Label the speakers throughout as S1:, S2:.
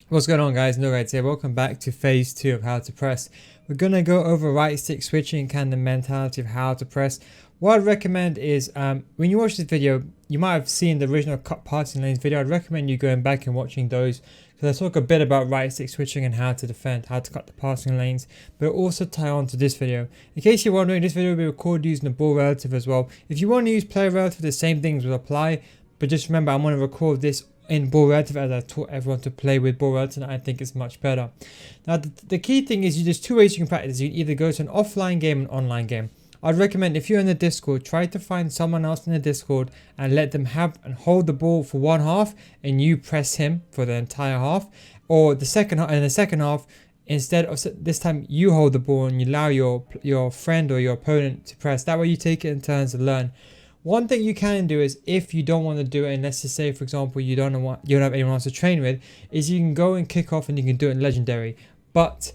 S1: What's going on, guys? No guys here. Welcome back to phase 2 of how to press. We're gonna go over right stick switching, kind of mentality of how to press. What I'd recommend is when you watch this video, you might have seen the original cut passing lanes video. I'd recommend you going back and watching those because I talk a bit about right stick switching and how to defend, how to cut the passing lanes, but also tie on to this video. In case you're wondering, this video will be recorded using the ball relative as well. If you want to use player relative, the same things will apply, but just remember I'm going to record this in ball relative as I taught everyone to play with ball relative, and I think it's much better. Now the key thing is there's two ways you can practice. You can either go to an offline game and online game. I'd recommend if you're in the Discord, try to find someone else in the Discord and let them have and hold the ball for one half and you press him for the entire half. Or the second half, instead of this time you hold the ball and you allow your friend or your opponent to press. That way you take it in turns and learn. One thing you can do is if you don't want to do it, and let's just say for example you don't have anyone else to train with, is you can go and kick off and you can do it in legendary. But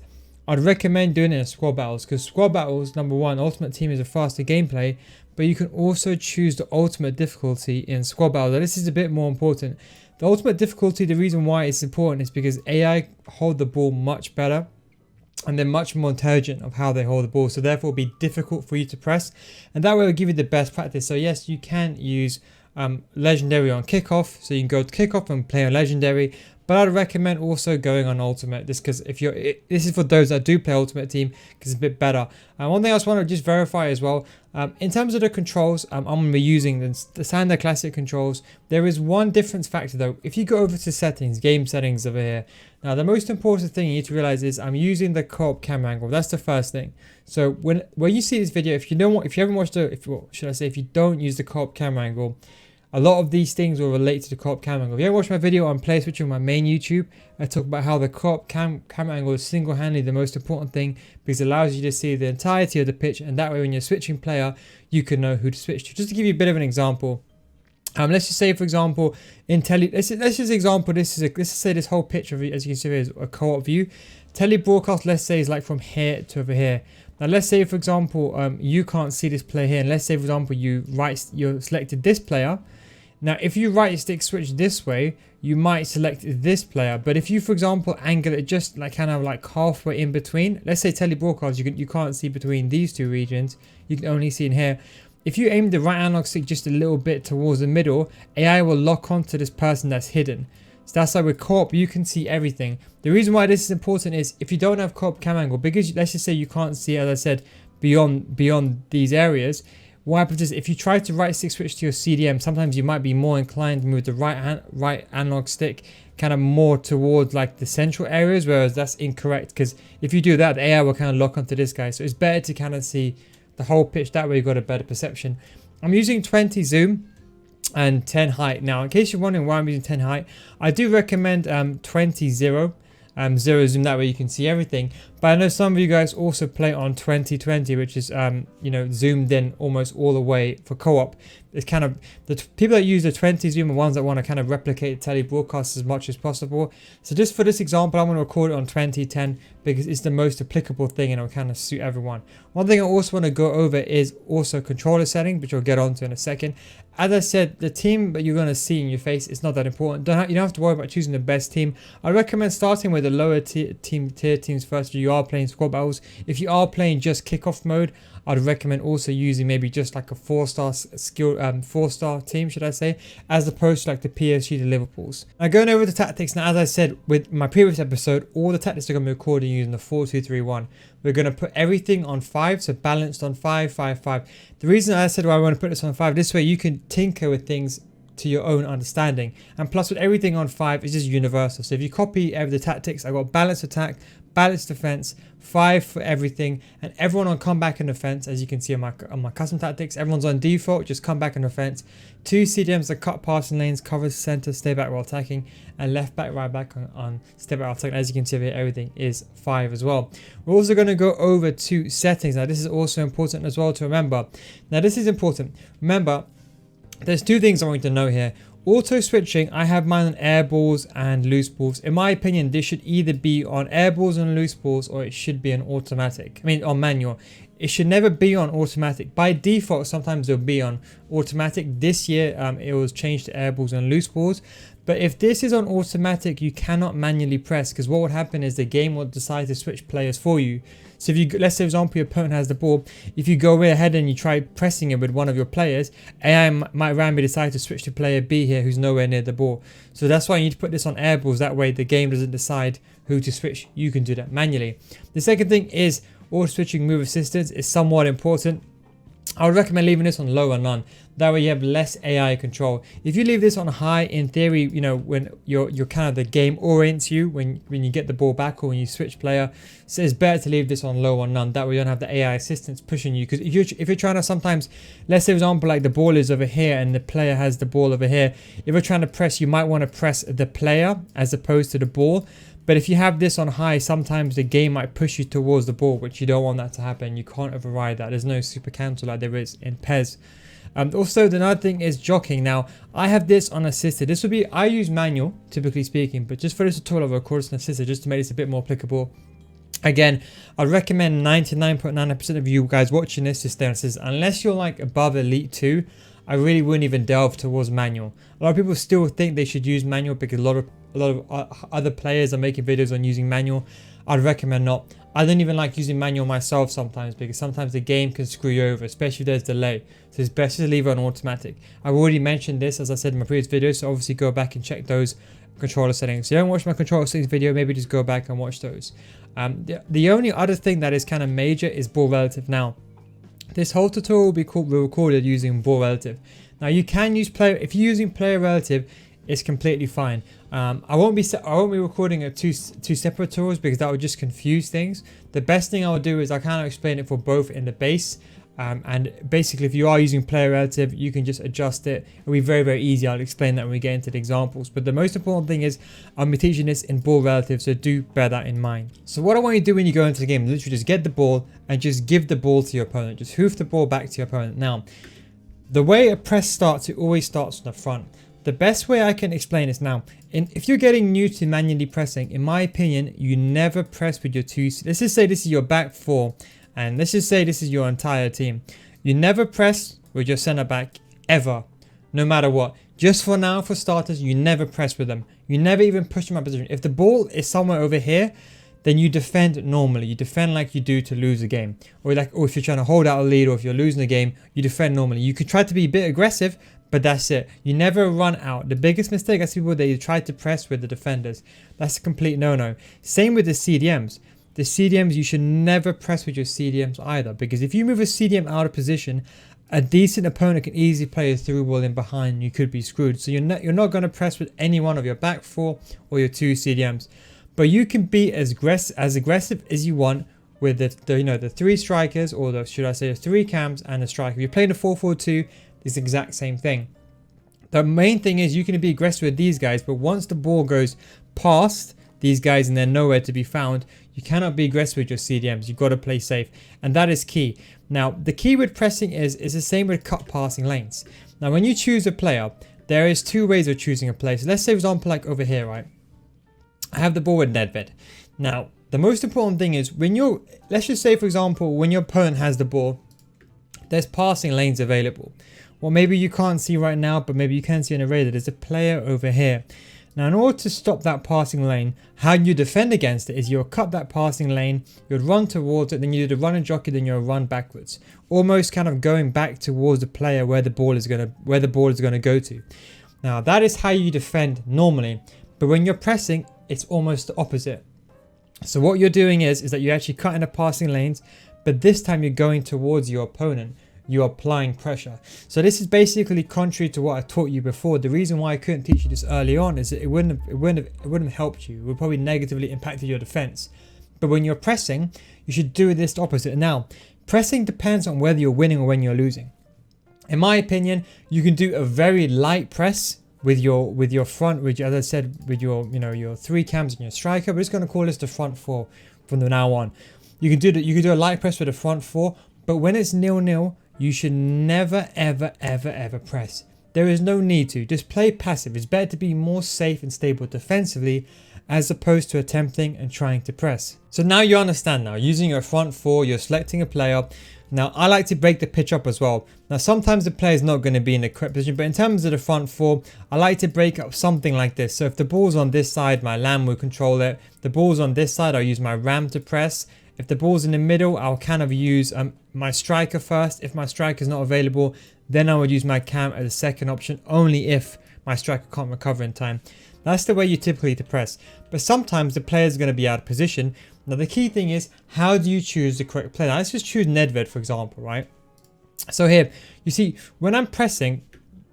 S1: I'd recommend doing it in squad battles because squad battles, number one, Ultimate Team is a faster gameplay, but you can also choose the ultimate difficulty in squad battles. Now, this is a bit more important. The ultimate difficulty, the reason why it's important is because AI hold the ball much better and they're much more intelligent of how they hold the ball, so therefore it'll be difficult for you to press, and that way it'll give you the best practice. So yes, you can use legendary on kickoff, so you can go to kickoff and play on legendary, but I'd recommend also going on ultimate, just because this is for those that do play ultimate team, because it's a bit better. One thing I just want to just verify as well, in terms of the controls, I'm going to be using the standard classic controls. There is one difference factor though. If you go over to settings, game settings over here, now the most important thing you need to realize is I'm using the co-op camera angle. That's the first thing. So when you see this video, if you haven't watched if you don't use the co-op camera angle, a lot of these things will relate to the co-op camera angle. If you haven't watched my video on player switching on my main YouTube, I talk about how the co-op camera angle is single-handedly the most important thing because it allows you to see the entirety of the pitch, and that way when you're switching player, you can know who to switch to. Just to give you a bit of an example, let's just say for example, let's just say this whole pitch of, as you can see here, is a co-op view. Tele broadcast, let's say, is like from here to over here. Now let's say for example you can't see this player here, and let's say for example you selected this player. Now, if you right stick switch this way, you might select this player. But if you, for example, angle it just like kind of like halfway in between, let's say tele-broadcast, you can't see between these two regions. You can only see in here. If you aim the right analog stick just a little bit towards the middle, AI will lock onto this person that's hidden. So that's why with co-op, you can see everything. The reason why this is important is if you don't have co-op cam angle, because let's just say you can't see, as I said, beyond these areas. What happens is if you try to right stick switch to your CDM, sometimes you might be more inclined to move the right analog stick kind of more towards like the central areas, whereas that's incorrect because if you do that, the AI will kind of lock onto this guy. So it's better to kind of see the whole pitch. That way you've got a better perception. I'm using 20 zoom and 10 height. Now, in case you're wondering why I'm using 10 height, I do recommend 20 0. Zero zoom, that way you can see everything. But I know some of you guys also play on 2020, which is zoomed in almost all the way for co-op. It's kind of the people that use the 20 zoom are ones that want to kind of replicate tele broadcast as much as possible. So just for this example, I'm going to record it on 2010 because it's the most applicable thing and it'll kind of suit everyone. One thing I also want to go over is also controller setting, which we'll get onto in a second. As I said, the team that you're going to see in your face is not that important. You don't have to worry about choosing the best team. I recommend starting with the lower tier teams first if you are playing squad battles. If you are playing just kickoff mode, I'd recommend also using maybe just like a 4-star team, should I say, as opposed to like the PSG to Liverpool's. Now going over the tactics, now as I said with my previous episode, all the tactics are going to be recorded using the 4-2-3-1. We're going to put everything on 5, so balanced on 5, 5, 5. The reason I said why I want to put this on 5, this way you can tinker with things to your own understanding. And plus with everything on 5, it's just universal. So if you copy the tactics, I got balanced attack, balanced defense, 5 for everything, and everyone on comeback and defense. As you can see on my custom tactics, everyone's on default, just comeback and defense. 2 CDMs that cut passing lanes, cover center, stay back while attacking, and left back, right back on stay back while attacking. As you can see here, everything is 5 as well. We're also going to go over to settings. Now this is also important as well to remember. Now this is important. Remember, there's 2 things I want you to know here. Auto switching, I have mine on air balls and loose balls. In my opinion, this should either be on air balls and loose balls, or it should be on automatic. On manual. It should never be on automatic. By default, sometimes it'll be on automatic. This year, it was changed to air balls and loose balls. But if this is on automatic, you cannot manually press, because what would happen is the game will decide to switch players for you. So if you, let's say for example your opponent has the ball, if you go ahead and you try pressing it with one of your players, AI might randomly decide to switch to player B here who's nowhere near the ball. So that's why you need to put this on air balls, that way the game doesn't decide who to switch, you can do that manually. The second thing is auto switching move assistance is somewhat important. I would recommend leaving this on low or none. That way you have less AI control. If you leave this on high, in theory, you know, when you're kind of the game orients you when you get the ball back or when you switch player. So it's better to leave this on low or none. That way you don't have the AI assistance pushing you. Because if you're trying to sometimes, let's say for example like the ball is over here and the player has the ball over here. If you're trying to press, you might want to press the player as opposed to the ball. But if you have this on high, sometimes the game might push you towards the ball, which you don't want that to happen. You can't override that. There's no super cancel like there is in PES. Also, the another thing is jockeying. Now, I have this on assisted. This would be, I use manual, typically speaking, but just for this tutorial, I'll record this on assisted just to make this a bit more applicable. Again, I recommend 99.99% of you guys watching this to stay on assisted. Unless you're like above Elite 2, I really wouldn't even delve towards manual. A lot of people still think they should use manual because a lot of other players are making videos on using manual. I'd recommend not. I don't even like using manual myself sometimes because sometimes the game can screw you over, especially if there's delay. So it's best to leave it on automatic. I've already mentioned this, as I said in my previous video, so obviously go back and check those controller settings. If you don't watch my controller settings video, maybe just go back and watch those. The only other thing that is kind of major is ball relative. Now, this whole tutorial will be recorded using ball relative. Now you can use player, if you're using player relative, it's completely fine. I won't be recording two separate tutorials because that would just confuse things. The best thing I'll do is I kind of explain it for both in the base. And basically if you are using player relative, you can just adjust it. It'll be very, very easy. I'll explain that when we get into the examples. But the most important thing is I'll be teaching this in ball relative, so do bear that in mind. So what I want you to do when you go into the game, literally just get the ball and just give the ball to your opponent. Just hoof the ball back to your opponent. Now, the way a press starts, it always starts on the front. The best way I can explain this now, if you're getting new to manually pressing, in my opinion, you never press with your two. Let's just say this is your back four, and let's just say this is your entire team. You never press with your center back ever, no matter what. Just for now, for starters, you never press with them. You never even push them out of position. If the ball is somewhere over here, then you defend normally. You defend like you do to lose a game, or if you're trying to hold out a lead, or if you're losing a game, you defend normally. You could try to be a bit aggressive, but that's it. You never run out. The biggest mistake I see people, they try to press with the defenders. That's a complete no-no. Same with the CDMs. The CDMs, you should never press with your CDMs either, because if you move a CDM out of position, a decent opponent can easily play a through ball in behind and you could be screwed. So you're not going to press with any one of your back four or your two CDMs. But you can be as aggressive as you want with the three strikers, or the three cams and a striker. If you're playing a 4-4-2, it's the exact same thing. The main thing is you can be aggressive with these guys, but once the ball goes past these guys and they're nowhere to be found, you cannot be aggressive with your CDMs. You've got to play safe, and that is key. Now, the key with pressing is the same with cut passing lanes. Now, when you choose a player, there is two ways of choosing a player. So let's say, for example, like over here, right? I have the ball with Nedved. Now, the most important thing is let's just say, for example, when your opponent has the ball, there's passing lanes available. Well, maybe you can't see right now, but maybe you can see on the radar. There's a player over here. Now, in order to stop that passing lane, how you defend against it is you'll cut that passing lane, you'll run towards it, then you do the run and jockey, then you'll run backwards, almost kind of going back towards the player where the ball is gonna go to. Now, that is how you defend normally, but when you're pressing, it's almost the opposite. So what you're doing is that you're actually cutting the passing lanes, but this time you're going towards your opponent. You're applying pressure. So this is basically contrary to what I taught you before. The reason why I couldn't teach you this early on is that it wouldn't have helped you. It would probably negatively impacted your defense. But when you're pressing, you should do this opposite. Now, pressing depends on whether you're winning or when you're losing. In my opinion, you can do a very light press with your front, which, as I said, with your three cams and your striker. We're just going to call this the front four from now on. You can do a light press with the front four, but when it's 0-0, you should never, ever press. There is no need to. Just play passive. It's better to be more safe and stable defensively as opposed to attempting and trying to press. So now you understand now. Using your front four, you're selecting a player. Now, I like to break the pitch up as well. Now, sometimes the player is not going to be in the correct position, but in terms of the front four, I like to break up something like this. So if the ball's on this side, my lamb will control it. If the ball's on this side, I'll use my ram to press. If the ball's in the middle, I'll kind of use my striker first. If my striker is not available, then I would use my cam as a second option, only if my striker can't recover in time. That's the way you typically to press. But sometimes the player is going to be out of position. Now the key thing is, how do you choose the correct player? Now, let's just choose Nedved, for example, right? So here, you see, when I'm pressing,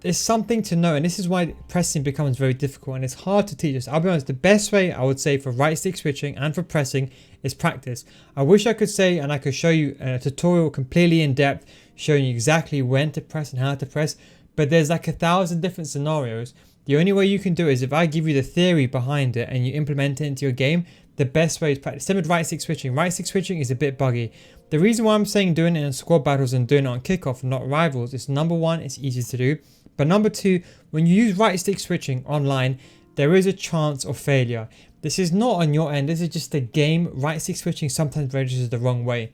S1: there's something to know, and this is why pressing becomes very difficult and it's hard to teach us. I'll be honest, the best way I would say for right stick switching and for pressing is practice. I wish I could say and I could show you a tutorial completely in depth, showing you exactly when to press and how to press, but there's like 1,000 different scenarios. The only way you can do it is if I give you the theory behind it and you implement it into your game. The best way is practice. Same with right stick switching. Right stick switching is a bit buggy. The reason why I'm saying doing it in squad battles and doing it on kickoff and not rivals is, number one, it's easy to do. But number two, when you use right stick switching online, there is a chance of failure. This is not on your end. This is just the game. Right stick switching sometimes registers the wrong way.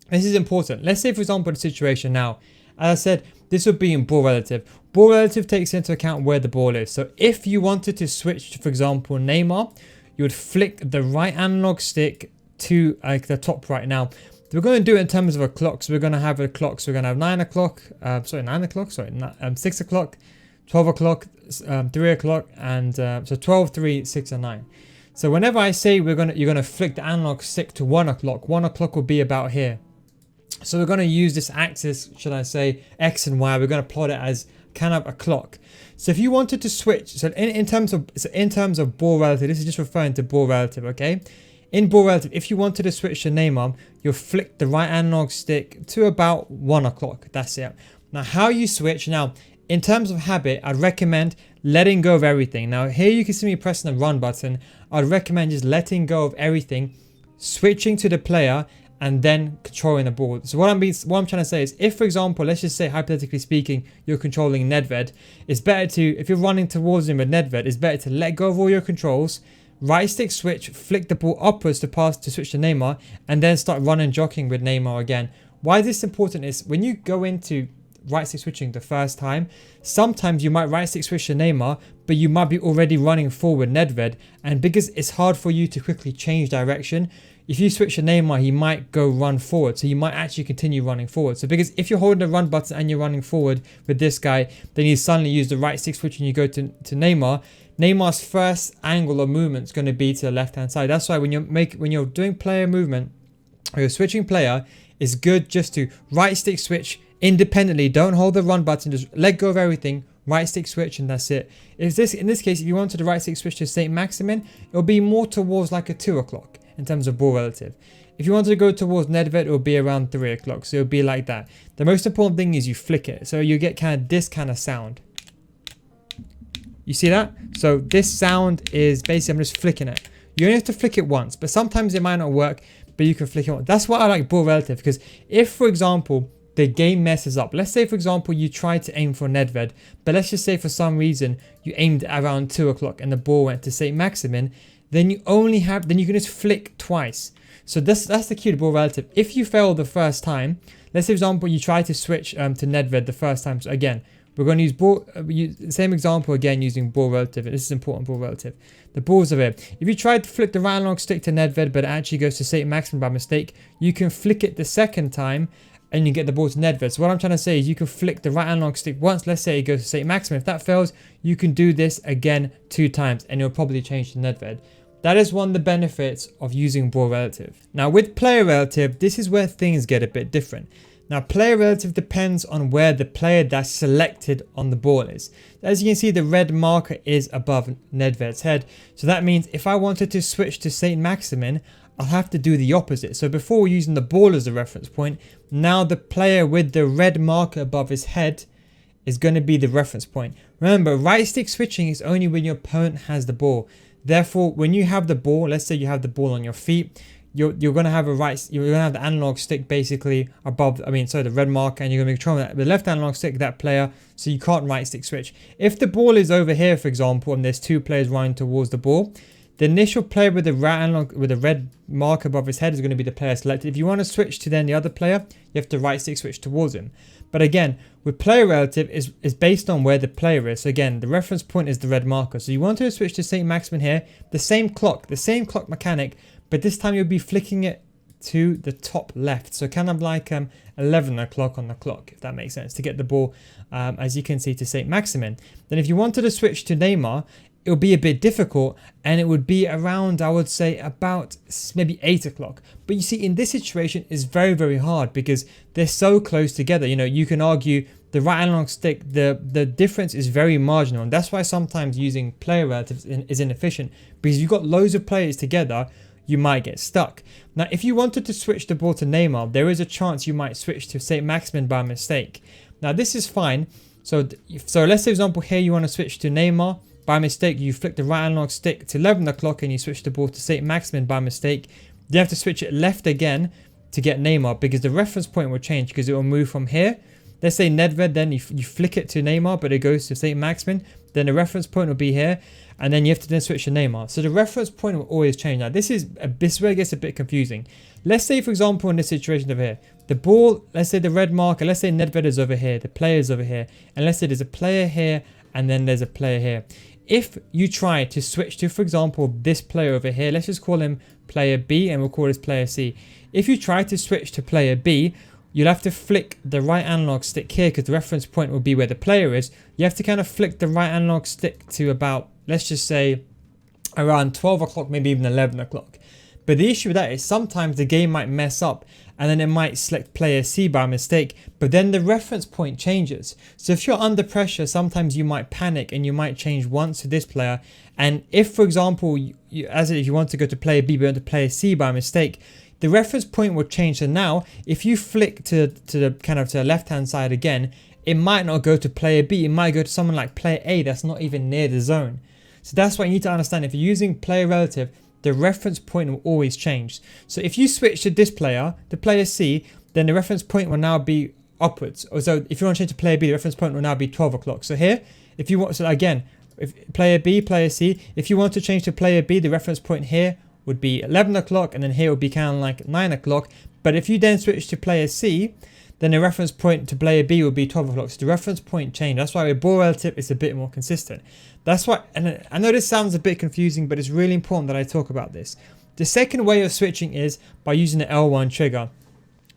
S1: This is important. Let's say, for example, the situation now. As I said, this would be in ball relative. Ball relative takes into account where the ball is. So if you wanted to switch to, for example, Neymar, you would flick the right analog stick to the top right. Now, we're going to do it in terms of a clock. So we're going to have a clock. So we're going to have 9 o'clock, 6 o'clock, 12 o'clock, 3 o'clock, and so 12, 3, 6, and 9. So whenever I say you're going to flick the analog stick to 1 o'clock, 1 o'clock will be about here. So we're going to use this axis, should I say, X and Y. We're going to plot it as kind of a clock. So if you wanted to switch, so in terms of ball relative, this is just referring to ball relative, okay? In ball relative, if you wanted to switch to Neymar, you'll flick the right analog stick to about 1 o'clock. That's it. Now, how you switch? Now, in terms of habit, I'd recommend letting go of everything. Now, here you can see me pressing the run button. I'd recommend just letting go of everything, switching to the player, and then controlling the ball. So what I'm trying to say is, if, for example, let's just say, hypothetically speaking, you're controlling Nedved, it's better to, if you're running towards him with Nedved, it's better to let go of all your controls, right stick switch, flick the ball upwards to pass to switch to Neymar, and then start running jockeying with Neymar again. Why is this important is, when you go into right stick switching the first time, sometimes you might right stick switch to Neymar, but you might be already running forward Nedved, and because it's hard for you to quickly change direction, if you switch to Neymar, he might go run forward. So you might actually continue running forward. So because if you're holding the run button and you're running forward with this guy, then you suddenly use the right stick switch and you go to Neymar. Neymar's first angle of movement is going to be to the left-hand side. That's why when you're doing player movement or you're switching player, it's good just to right stick switch independently. Don't hold the run button. Just let go of everything. Right stick switch, and that's it. In this case, if you wanted to right stick switch to Saint Maximin, it'll be more towards like a 2 o'clock. In terms of ball relative. If you wanted to go towards Nedved, it will be around 3 o'clock. So it'll be like that. The most important thing is you flick it. So you get kind of this kind of sound. You see that? So this sound is basically, I'm just flicking it. You only have to flick it once, but sometimes it might not work, but you can flick it once. That's why I like ball relative, because if, for example, the game messes up. Let's say, for example, you tried to aim for Nedved, but let's just say for some reason you aimed around 2 o'clock and the ball went to Saint Maximin, then you can just flick twice. So that's the key to ball relative. If you fail the first time, let's say, for example, you try to switch to Nedved the first time. So again, we're going to use same example again using ball relative. This is important, ball relative. The balls are here. If you try to flick the right analog stick to Nedved, but it actually goes to Saint Maximin by mistake, you can flick it the second time and you get the ball to Nedved. So what I'm trying to say is, you can flick the right analog stick once. Let's say it goes to Saint Maximin. If that fails, you can do this again 2 times and it'll probably change to Nedved. That is one of the benefits of using ball relative. Now with player relative, this is where things get a bit different. Now player relative depends on where the player that's selected on the ball is. As you can see, the red marker is above Nedved's head. So that means if I wanted to switch to Saint Maximin, I'll have to do the opposite. So before using the ball as a reference point, now the player with the red marker above his head is going to be the reference point. Remember, right stick switching is only when your opponent has the ball. Therefore, when you have the ball, let's say you have the ball on your feet, you're going to have the analog stick basically above, the red marker, and you're going to be controlling the left analog stick, that player, so you can't right stick switch. If the ball is over here, for example, and there's 2 players running towards the ball, the initial player with the red mark above his head is going to be the player selected. If you want to switch to then the other player, you have to right stick switch towards him. But again, with player relative is based on where the player is. So again, the reference point is the red marker. So you want to switch to St. Maximin here, the same clock mechanic, but this time you'll be flicking it to the top left. So kind of like 11 o'clock on the clock, if that makes sense, to get the ball, as you can see, to St. Maximin. Then if you wanted to switch to Neymar, it would be a bit difficult, and it would be around, I would say, about maybe 8 o'clock. But you see, in this situation, it's very, very hard because they're so close together. You know, you can argue the right analog stick, the difference is very marginal, and that's why sometimes using player relatives is inefficient, because you've got loads of players together, you might get stuck. Now, if you wanted to switch the ball to Neymar, there is a chance you might switch to St. Maximin by mistake. Now, this is fine. So let's say, for example, here you want to switch to Neymar. By mistake, you flick the right analog stick to 11 o'clock and you switch the ball to St. Maximin by mistake. You have to switch it left again to get Neymar, because the reference point will change, because it will move from here. Let's say Nedved, then you flick it to Neymar, but it goes to St. Maximin. Then the reference point will be here, and then you have to then switch to Neymar. So the reference point will always change. Now this is where it gets a bit confusing. Let's say, for example, in this situation over here, the ball, let's say the red marker, let's say Nedved is over here, the player is over here, and let's say there's a player here, and then there's a player here. If you try to switch to, for example, this player over here, let's just call him player B and we'll call this player C. If you try to switch to player B, you'll have to flick the right analog stick here, because the reference point will be where the player is. You have to kind of flick the right analog stick to about, let's just say, around 12 o'clock, maybe even 11 o'clock. But the issue with that is sometimes the game might mess up and then it might select player C by mistake, but then the reference point changes. So if you're under pressure, sometimes you might panic and you might change once to this player. And if, for example, if you want to go to player B but you want to player C by mistake, the reference point will change. So now, if you flick to the left hand side again, it might not go to player B. It might go to someone like player A that's not even near the zone. So that's why you need to understand. If you're using player relative, the reference point will always change. So if you switch to this player, the player C, then the reference point will now be upwards. Or so if you want to change to player B, the reference point will now be 12 o'clock. So here, if you want, so again, if player B, player C, if you want to change to player B, the reference point here would be 11 o'clock, and then here would be kind of like 9 o'clock. But if you then switch to player C, then the reference point to player B will be 12 o'clock. So the reference point change. That's why with ball relative it's a bit more consistent. That's why, and I know this sounds a bit confusing, but it's really important that I talk about this. The second way of switching is by using the L1 trigger,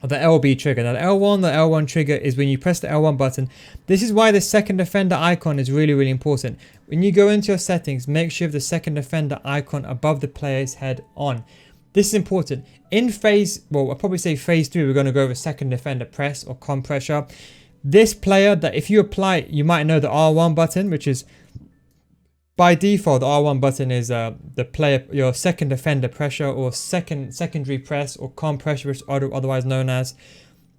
S1: or the LB trigger. Now the L1 trigger is when you press the L1 button. This is why the second defender icon is really, really important. When you go into your settings, make sure you have the second defender icon above the player's head on. This is important. In phase, well, I'll probably say phase 3, we're going to go over second defender press or compressor. This player, that if you apply, you might know the R1 button, which is by default, the R1 button is your second defender pressure, or secondary press, or compressor, which is otherwise known as.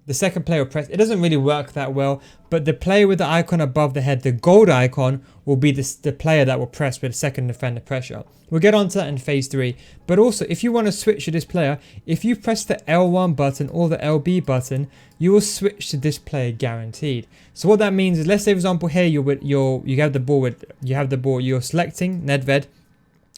S1: The second player will press. It doesn't really work that well, but the player with the icon above the head, the gold icon, will be the player that will press with second defender pressure. We'll get onto that in phase 3. But also, if you want to switch to this player, if you press the L1 button or the LB button, you will switch to this player guaranteed. So what that means is, let's say, for example, here you have the ball, you're selecting Nedved,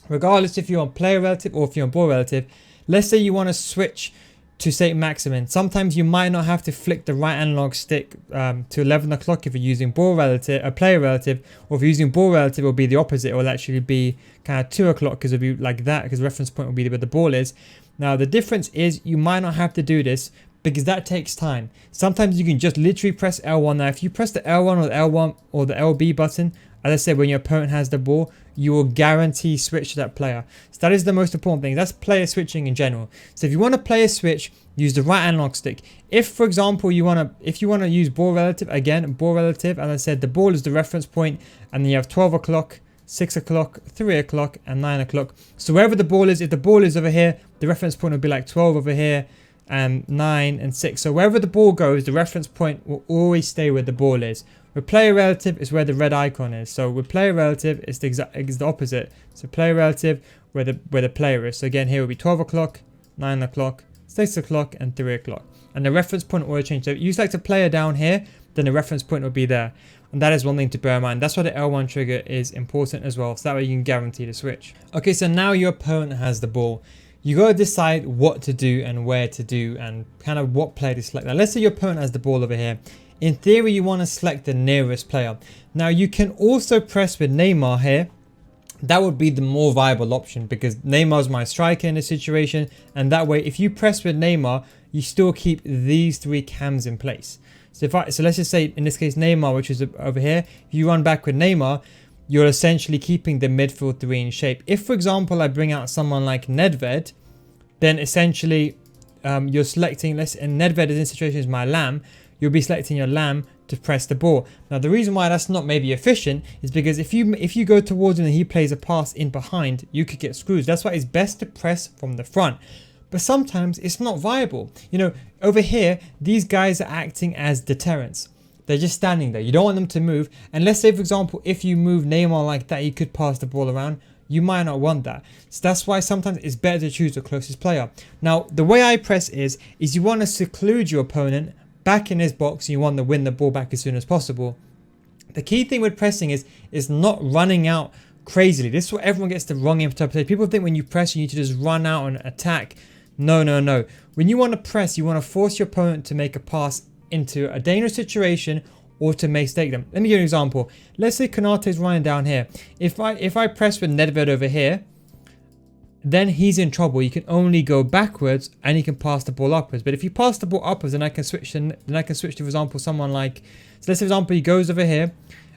S1: regardless if you're on player relative or if you're on ball relative. Let's say you want to switch to St. Maximin. Sometimes you might not have to flick the right analog stick to 11 o'clock if you're using ball relative, a player relative, or if you're using ball relative, it will be the opposite. It will actually be kind of 2 o'clock, because it'll be like that, because the reference point will be where the ball is. Now the difference is you might not have to do this, because that takes time. Sometimes you can just literally press L1. Now if you press the L1 or the L1 or the LB button, as I said, when your opponent has the ball, you will guarantee switch to that player. So that is the most important thing. That's player switching in general. So if you want to player switch, use the right analog stick. If, for example, you want to use ball relative, again, ball relative, as I said, the ball is the reference point, and then you have 12 o'clock, 6 o'clock, 3 o'clock, and 9 o'clock. So wherever the ball is, if the ball is over here, the reference point will be like 12 over here, and 9 and 6. So wherever the ball goes, the reference point will always stay where the ball is. With player relative is where the red icon is. So with player relative, it's the opposite. So player relative where the player is. So again, here will be 12 o'clock, 9 o'clock, 6 o'clock, and 3 o'clock. And the reference point will always change. So you select a player down here, then the reference point will be there. And that is one thing to bear in mind. That's why the L1 trigger is important as well. So that way you can guarantee the switch. Okay, so now your opponent has the ball. You got to decide what to do and where to do and kind of what player to select. Now, let's say your opponent has the ball over here. In theory, you want to select the nearest player. Now, you can also press with Neymar here. That would be the more viable option because Neymar's my striker in this situation. And that way, if you press with Neymar, you still keep these 3 cams in place. So let's just say in this case Neymar, which is over here, if you run back with Neymar, you're essentially keeping the midfield 3 in shape. If, for example, I bring out someone like Nedved, then essentially you're selecting, and Nedved in this situation is my lamb, you'll be selecting your lamb to press the ball. Now the reason why that's not maybe efficient is because if you go towards him and he plays a pass in behind, you could get screwed. That's why it's best to press from the front. But sometimes it's not viable. You know, over here, these guys are acting as deterrents. They're just standing there. You don't want them to move. And let's say, for example, if you move Neymar like that, you could pass the ball around. You might not want that. So that's why sometimes it's better to choose the closest player. Now, the way I press is you want to seclude your opponent back in his box. You want to win the ball back as soon as possible. The key thing with pressing is not running out crazily. This is what everyone gets the wrong interpretation. People think when you press, you need to just run out and attack. No. When you want to press, you want to force your opponent to make a pass into a dangerous situation or to mistake them. Let me give you an example. Let's say Konate is running down here. If I press with Nedved over here, then he's in trouble. You can only go backwards and you can pass the ball upwards. But if you pass the ball upwards, then I can switch to, for example, someone like, so let's say, for example, he goes over here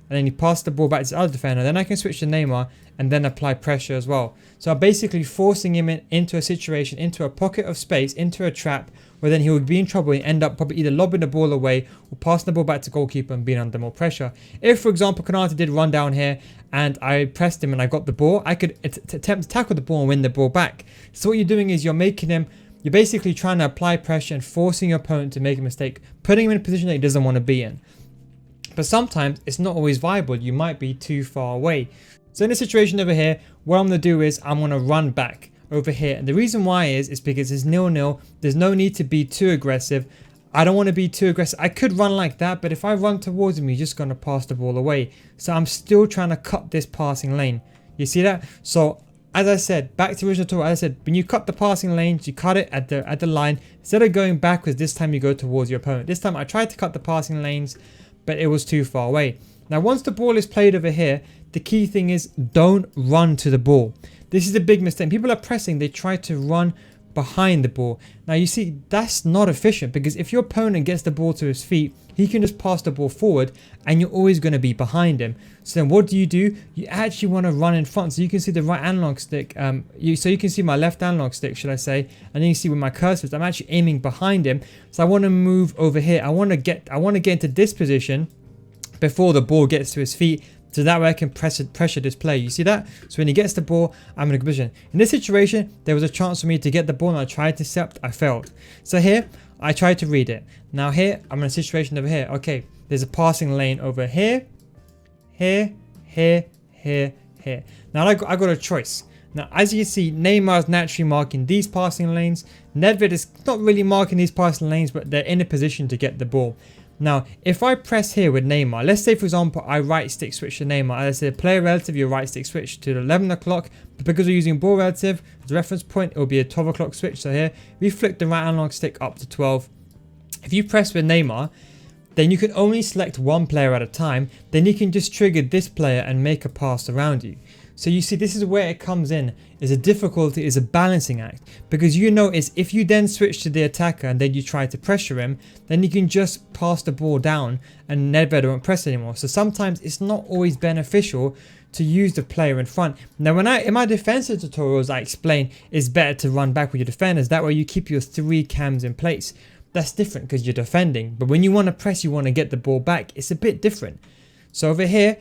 S1: and then you pass the ball back to the other defender. Then I can switch to Neymar and then apply pressure as well. So I'm basically forcing him into a situation, into a pocket of space, into a trap, where then he would be in trouble and end up probably either lobbing the ball away or passing the ball back to goalkeeper and being under more pressure. If, for example, Konate did run down here and I pressed him and I got the ball, I could attempt to tackle the ball and win the ball back. So what you're doing is you're basically trying to apply pressure and forcing your opponent to make a mistake, putting him in a position that he doesn't want to be in. But sometimes it's not always viable. You might be too far away. So in this situation over here, what I'm going to do is I'm going to run back over here. And the reason why is because it's 0-0. There's no need to be too aggressive. I don't want to be too aggressive. I could run like that, but if I run towards him, he's just going to pass the ball away. So I'm still trying to cut this passing lane. You see that? So as I said, back to original talk, as I said, when you cut the passing lanes, you cut it at the line. Instead of going backwards, this time you go towards your opponent. This time I tried to cut the passing lanes, but it was too far away. Now, once the ball is played over here, the key thing is don't run to the ball. This is a big mistake. People are pressing, they try to run behind the ball. Now, you see, that's not efficient because if your opponent gets the ball to his feet, he can just pass the ball forward and you're always going to be behind him. So then what do? You actually want to run in front. So you can see the right analog stick. So you can see my left analog stick, should I say. And then you see with my cursors, I'm actually aiming behind him. So I want to move over here. I want to get into this position before the ball gets to his feet. So that way I can pressure this player. You see that? So when he gets the ball, I'm in a good position. In this situation, there was a chance for me to get the ball and I tried to intercept. I failed. So here, I tried to read it. Now here, I'm in a situation over here. Okay, there's a passing lane over here, here. Now I got a choice. Now, as you can see, Neymar is naturally marking these passing lanes. Nedved is not really marking these passing lanes, but they're in a position to get the ball. Now, if I press here with Neymar, let's say, for example, I right stick switch to Neymar. As I said, player relative, your right stick switch to 11 o'clock. But because we're using ball relative as a reference point, it will be a 12 o'clock switch. So here, we flick the right analog stick up to 12. If you press with Neymar, then you can only select one player at a time. Then you can just trigger this player and make a pass around you. So you see, this is where it comes in. Is a difficulty, is a balancing act. Because you notice if you then switch to the attacker and then you try to pressure him, then you can just pass the ball down and Nedved won't press anymore. So sometimes it's not always beneficial to use the player in front. Now in my defensive tutorials, I explain it's better to run back with your defenders. That way you keep your 3 cams in place. That's different because you're defending. But when you want to press, you want to get the ball back. It's a bit different. So over here,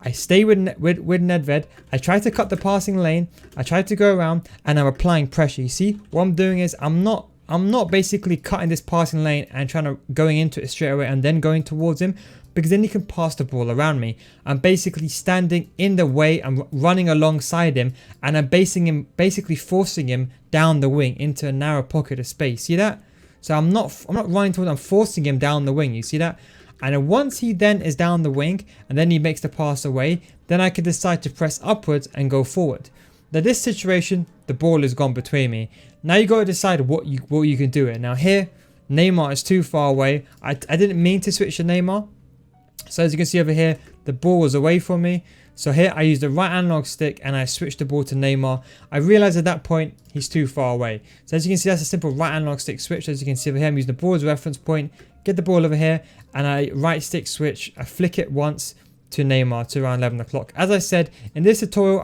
S1: I stay with Nedved. I try to cut the passing lane. I try to go around and I'm applying pressure. You see, what I'm doing is I'm not basically cutting this passing lane and going into it straight away and then going towards him, because then he can pass the ball around me. I'm basically standing in the way. I'm running alongside him and I'm basically forcing him down the wing into a narrow pocket of space. See that? So I'm not running towards him. I'm forcing him down the wing. You see that? And then once he then is down the wing and then he makes the pass away, then I can decide to press upwards and go forward. Now this situation, the ball is gone between me. Now you got to decide what you can do it. Now here, Neymar is too far away. I didn't mean to switch to Neymar. So as you can see over here, the ball was away from me. So here I used the right analog stick and I switched the ball to Neymar. I realized at that point he's too far away. So as you can see, that's a simple right analog stick switch. As you can see over here, I'm using the ball as a reference point, get the ball over here, and I right stick switch. I flick it once to Neymar to around 11 o'clock. As I said in this tutorial,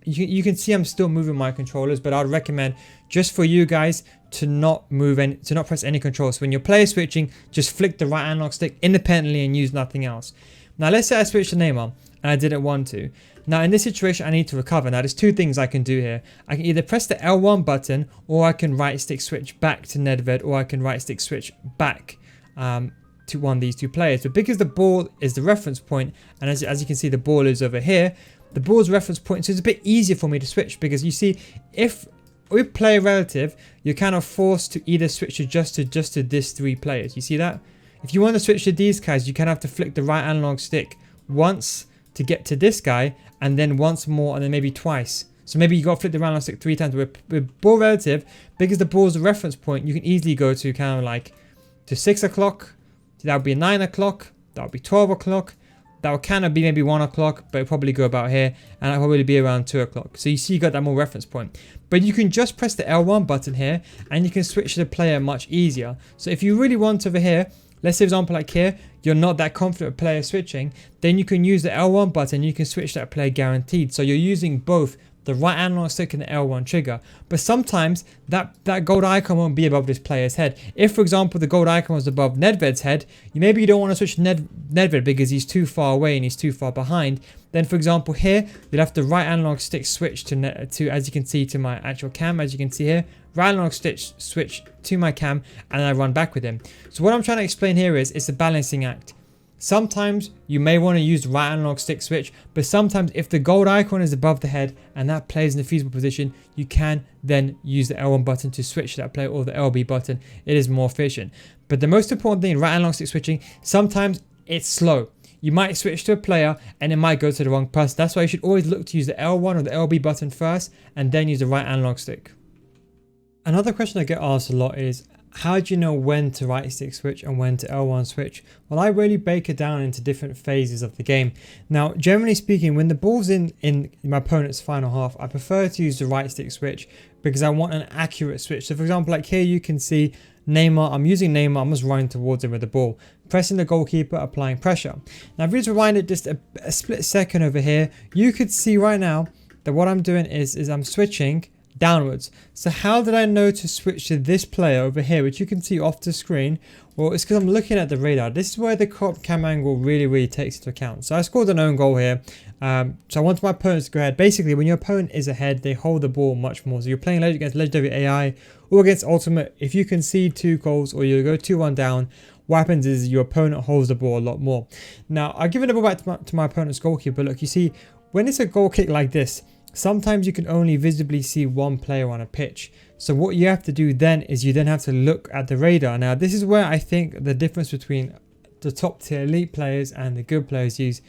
S1: you can see I'm still moving my controllers, but I'd recommend just for you guys to not press any controls. So when you're player switching, just flick the right analog stick independently and use nothing else. Now let's say I switched to Neymar and I didn't want to. Now in this situation I need to recover. Now there's two things I can do here. I can either press the L1 button, or I can right stick switch back to Nedved, or I can right stick switch back to one of these two players. But because the ball is the reference point, and as you can see the ball is over here, the ball's reference point, so it's a bit easier for me to switch, because you see if with player relative you're kind of forced to either switch to just to these three players. You see that? If you want to switch to these guys, you kind of have to flick the right analog stick once to get to this guy, and then once more, and then maybe twice. So maybe you got to flip the right analog stick 3 times. With ball relative, because the ball's the reference point, you can easily go to kind of like to 6 o'clock. That would be 9 o'clock. That would be 12 o'clock. That would kind of be maybe 1 o'clock, but it'll probably go about here, and that'll probably be around 2 o'clock. So you see you got that more reference point. But you can just press the L1 button here, and you can switch to the player much easier. So if you really want over here, let's say for example like here, you're not that confident with player switching, then you can use the L1 button, you can switch that player guaranteed. So you're using both the right analog stick and the L1 trigger. But sometimes that gold icon won't be above this player's head. If for example the gold icon was above Nedved's head, maybe you don't want to switch to Nedved because he's too far away and he's too far behind. Then for example here, you'll have the right analog stick switch to as you can see to my actual cam. As you can see here, right analog stick switch to my cam, and I run back with him. So what I'm trying to explain here is it's a balancing act. Sometimes you may want to use the right analog stick switch, but sometimes if the gold icon is above the head and that player is in a feasible position, you can then use the L1 button to switch to that player, or the LB button. It is more efficient. But the most important thing in right analog stick switching, sometimes it's slow. You might switch to a player and it might go to the wrong person. That's why you should always look to use the L1 or the LB button first and then use the right analog stick. Another question I get asked a lot is, how do you know when to right stick switch and when to L1 switch? Well, I really break it down into different phases of the game. Now, generally speaking, when the ball's in my opponent's final half, I prefer to use the right stick switch because I want an accurate switch. So for example, like here you can see Neymar, I'm using Neymar, I'm just running towards him with the ball, pressing the goalkeeper, applying pressure. Now if you just rewind it just a split second over here, you could see right now that what I'm doing is I'm switching downwards. So how did I know to switch to this player over here, which you can see off the screen? Well, it's because I'm looking at the radar. This is where the crop cam angle really takes into account. So I scored an own goal here. So I want my opponents to go ahead. Basically, when your opponent is ahead, they hold the ball much more. So you're playing against Legendary AI or against Ultimate. If you concede 2 goals or you go 2-1 down, what happens is your opponent holds the ball a lot more. Now, I've given the ball back to my opponent's goalkeeper. Look, you see, when it's a goal kick like this, sometimes you can only visibly see one player on a pitch. So what you have to do then is you then have to look at the radar. Now this is where I think the difference between the top tier elite players and the good players use.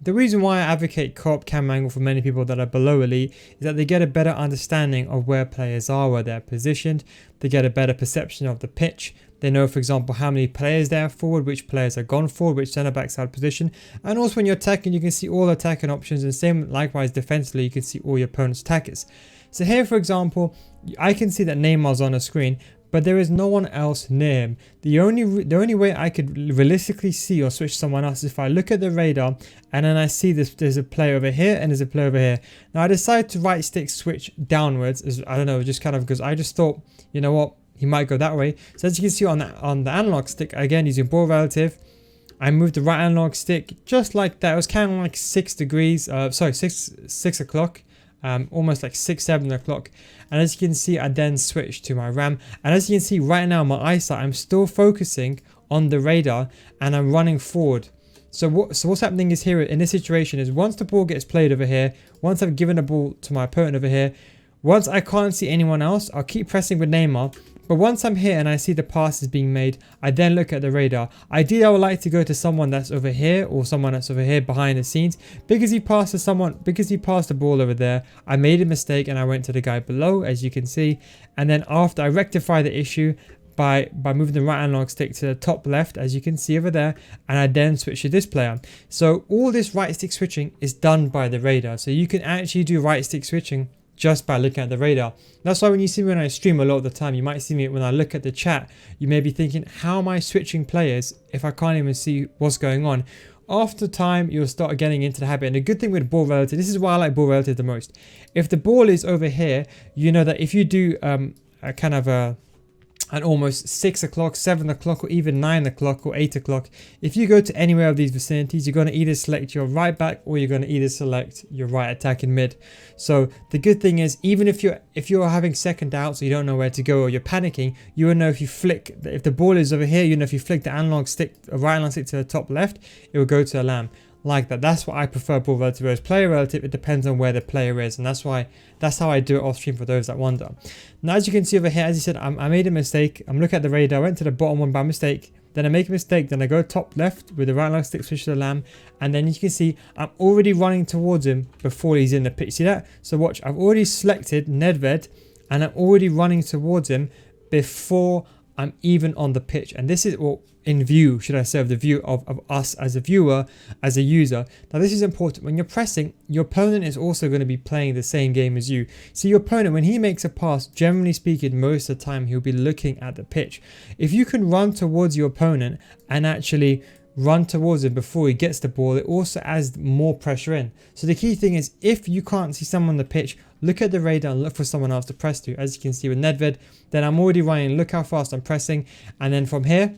S1: The reason why I advocate co-op cam angle for many people that are below elite is that they get a better understanding of where players are, where they're positioned. They get a better perception of the pitch. They know, for example, how many players there are forward, which players are gone forward, which centre backs out of position. And also when you're attacking, you can see all attacking options, and same likewise defensively, you can see all your opponent's attackers. So here, for example, I can see that Neymar's on the screen, but there is no one else near him. The only way I could realistically see or switch someone else is if I look at the radar and then I see there's a player over here and there's a player over here. Now I decided to right stick switch downwards, as I don't know, just kind of because I just thought, you know what, he might go that way. So as you can see on the analog stick, again using ball relative, I moved the right analog stick just like that. It was kind of like 6 degrees, 6 o'clock. Almost like 6-7 o'clock, and as you can see I then switched to my RAM, and as you can see right now my eyesight, I'm still focusing on the radar and I'm running forward. So what's happening is here in this situation is once the ball gets played over here, once I've given the ball to my opponent over here, once I can't see anyone else, I'll keep pressing with Neymar, But once I'm here and I see the passes being made, I then look at the radar. Ideally, I would like to go to someone that's over here or someone that's over here behind the scenes. Because he passed the ball over there, I made a mistake and I went to the guy below, as you can see. And then after I rectify the issue by moving the right analog stick to the top left, as you can see over there, and I then switch to this player. So all this right stick switching is done by the radar. So you can actually do right stick switching just by looking at the radar. That's why when you see me when I stream a lot of the time, you might see me when I look at the chat, you may be thinking, how am I switching players if I can't even see what's going on? After time, you'll start getting into the habit. And the good thing with ball relative, this is why I like ball relative the most. If the ball is over here, you know that if you do a kind of at almost 6 o'clock, 7 o'clock, or even 9 o'clock or 8 o'clock, if you go to anywhere of these vicinities, you're going to either select your right back or you're going to either select your right attacking mid. So the good thing is, even if you're having second doubts or you don't know where to go or you're panicking, you will know if the ball is over here, you know if you flick the right analog stick to the top left, it will go to a lamb. Like that. That's what I prefer ball relative. Whereas player relative, it depends on where the player is, and that's how I do it off stream for those that wonder. Now, as you can see over here, as you said, I made a mistake. I'm looking at the radar. I went to the bottom one by mistake. Then I make a mistake. Then I go top left with the right analog stick, switch to the lamb, and then you can see I'm already running towards him before he's in the pitch. See that? So watch. I've already selected Nedved, and I'm already running towards him before I'm even on the pitch. And this is what in view, should I say, of the view of us as a viewer, as a user. Now this is important. When you're pressing, your opponent is also going to be playing the same game as you. So your opponent, when he makes a pass, generally speaking, most of the time he'll be looking at the pitch. If you can run towards your opponent and actually run towards him before he gets the ball, it also adds more pressure in. So the key thing is, if you can't see someone on the pitch, look at the radar and look for someone else to press to. As you can see with Nedved, then I'm already running, look how fast I'm pressing, and then from here,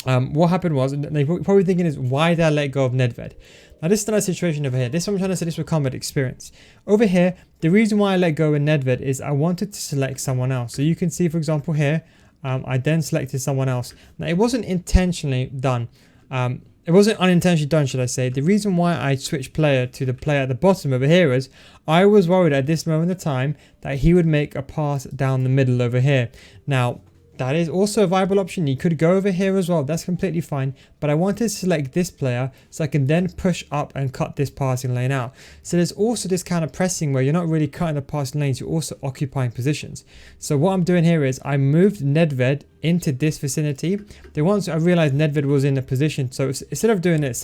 S1: what happened was, and they're probably thinking is, why did I let go of Nedved? Now this is another situation over here. This is what I'm trying to say, this will come with experience. Over here, the reason why I let go of Nedved is I wanted to select someone else. So you can see, for example, here, I then selected someone else. Now it wasn't intentionally done. It wasn't unintentionally done, should I say. The reason why I switched player to the player at the bottom over here is I was worried at this moment of time that he would make a pass down the middle over here. Now, that is also a viable option. You could go over here as well. That's completely fine. But I wanted to select this player so I can then push up and cut this passing lane out. So there's also this kind of pressing where you're not really cutting the passing lanes, you're also occupying positions. So what I'm doing here is I moved Nedved into this vicinity. Then once I realized Nedved was in a position, so instead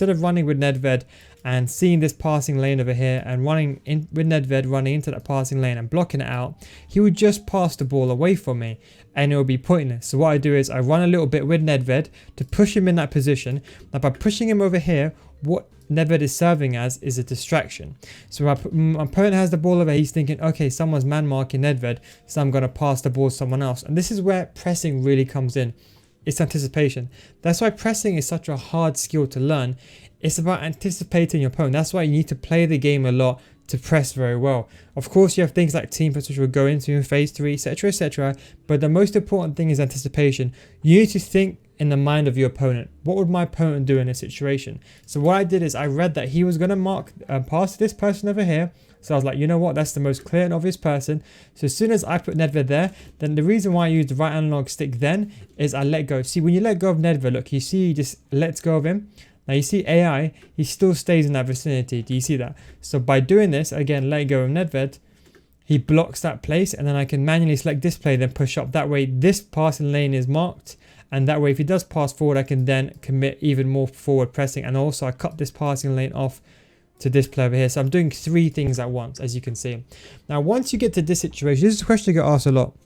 S1: of running with Nedved and seeing this passing lane over here and running in with Nedved, running into that passing lane and blocking it out, he would just pass the ball away from me and it will be pointless. So what I do is I run a little bit with Nedved to push him in that position. Now by pushing him over here, what Nedved is serving as is a distraction. So my opponent has the ball over, he's thinking, okay, someone's man marking Nedved, so I'm going to pass the ball to someone else. And this is where pressing really comes in. It's anticipation. That's why pressing is such a hard skill to learn. It's about anticipating your opponent. That's why you need to play the game a lot to press very well. Of course, you have things like team press, which we'll go into in phase 3, etc, etc. But the most important thing is anticipation. You need to think in the mind of your opponent. What would my opponent do in this situation? So what I did is I read that he was going to mark pass to this person over here. So I was like, you know what, that's the most clear and obvious person. So as soon as I put Nedved there, then the reason why I used the right analog stick then is I let go. See, when you let go of Nedved, look, you see he just lets go of him. Now you see AI, he still stays in that vicinity. Do you see that? So by doing this, again, let go of Nedved, he blocks that place, and then I can manually select this play, then push up. That way this passing lane is marked, and that way if he does pass forward, I can then commit even more forward pressing, and also I cut this passing lane off to this play over here. So I'm doing 3 things at once, as you can see. Now once you get to this situation, this is a question I get asked a lot.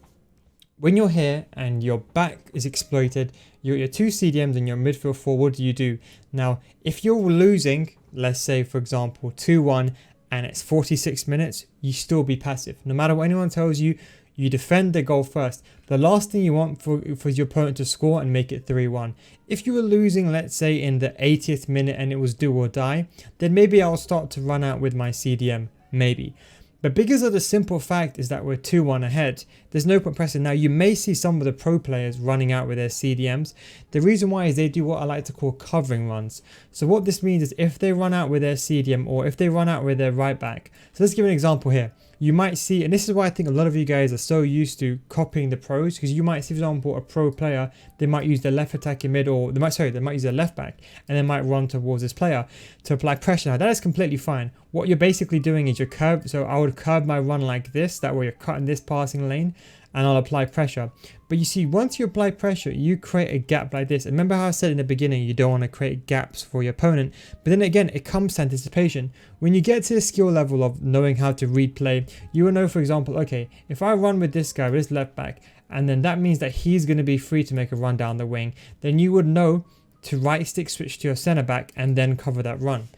S1: When you're here and your back is exploited, your 2 CDMs and your midfield 4, what do you do? Now, if you're losing, let's say for example 2-1 and it's 46 minutes, you still be passive. No matter what anyone tells you, you defend the goal first. The last thing you want for your opponent to score and make it 3-1. If you were losing, let's say in the 80th minute and it was do or die, then maybe I'll start to run out with my CDM, maybe. But because of the simple fact is that we're 2-1 ahead, there's no point pressing. Now you may see some of the pro players running out with their CDMs. The reason why is they do what I like to call covering runs. So what this means is if they run out with their CDM or if they run out with their right back. So let's give an example here. you might see, and this is why I think a lot of you guys are so used to copying the pros, because you might see, for example, a pro player, they might use their left attack in mid, or they might use their left back, and they might run towards this player to apply pressure. Now that is completely fine. What you're basically doing is you're curved, so I would curve my run like this, that way you're cutting this passing lane, and I'll apply pressure. But you see, once you apply pressure, you create a gap like this. And remember how I said in the beginning, you don't want to create gaps for your opponent. But then again, it comes to anticipation. When you get to the skill level of knowing how to read play, you will know, for example, okay, if I run with this guy, with this left back, and then that means that he's going to be free to make a run down the wing, then you would know to right stick switch to your center back and then cover that run.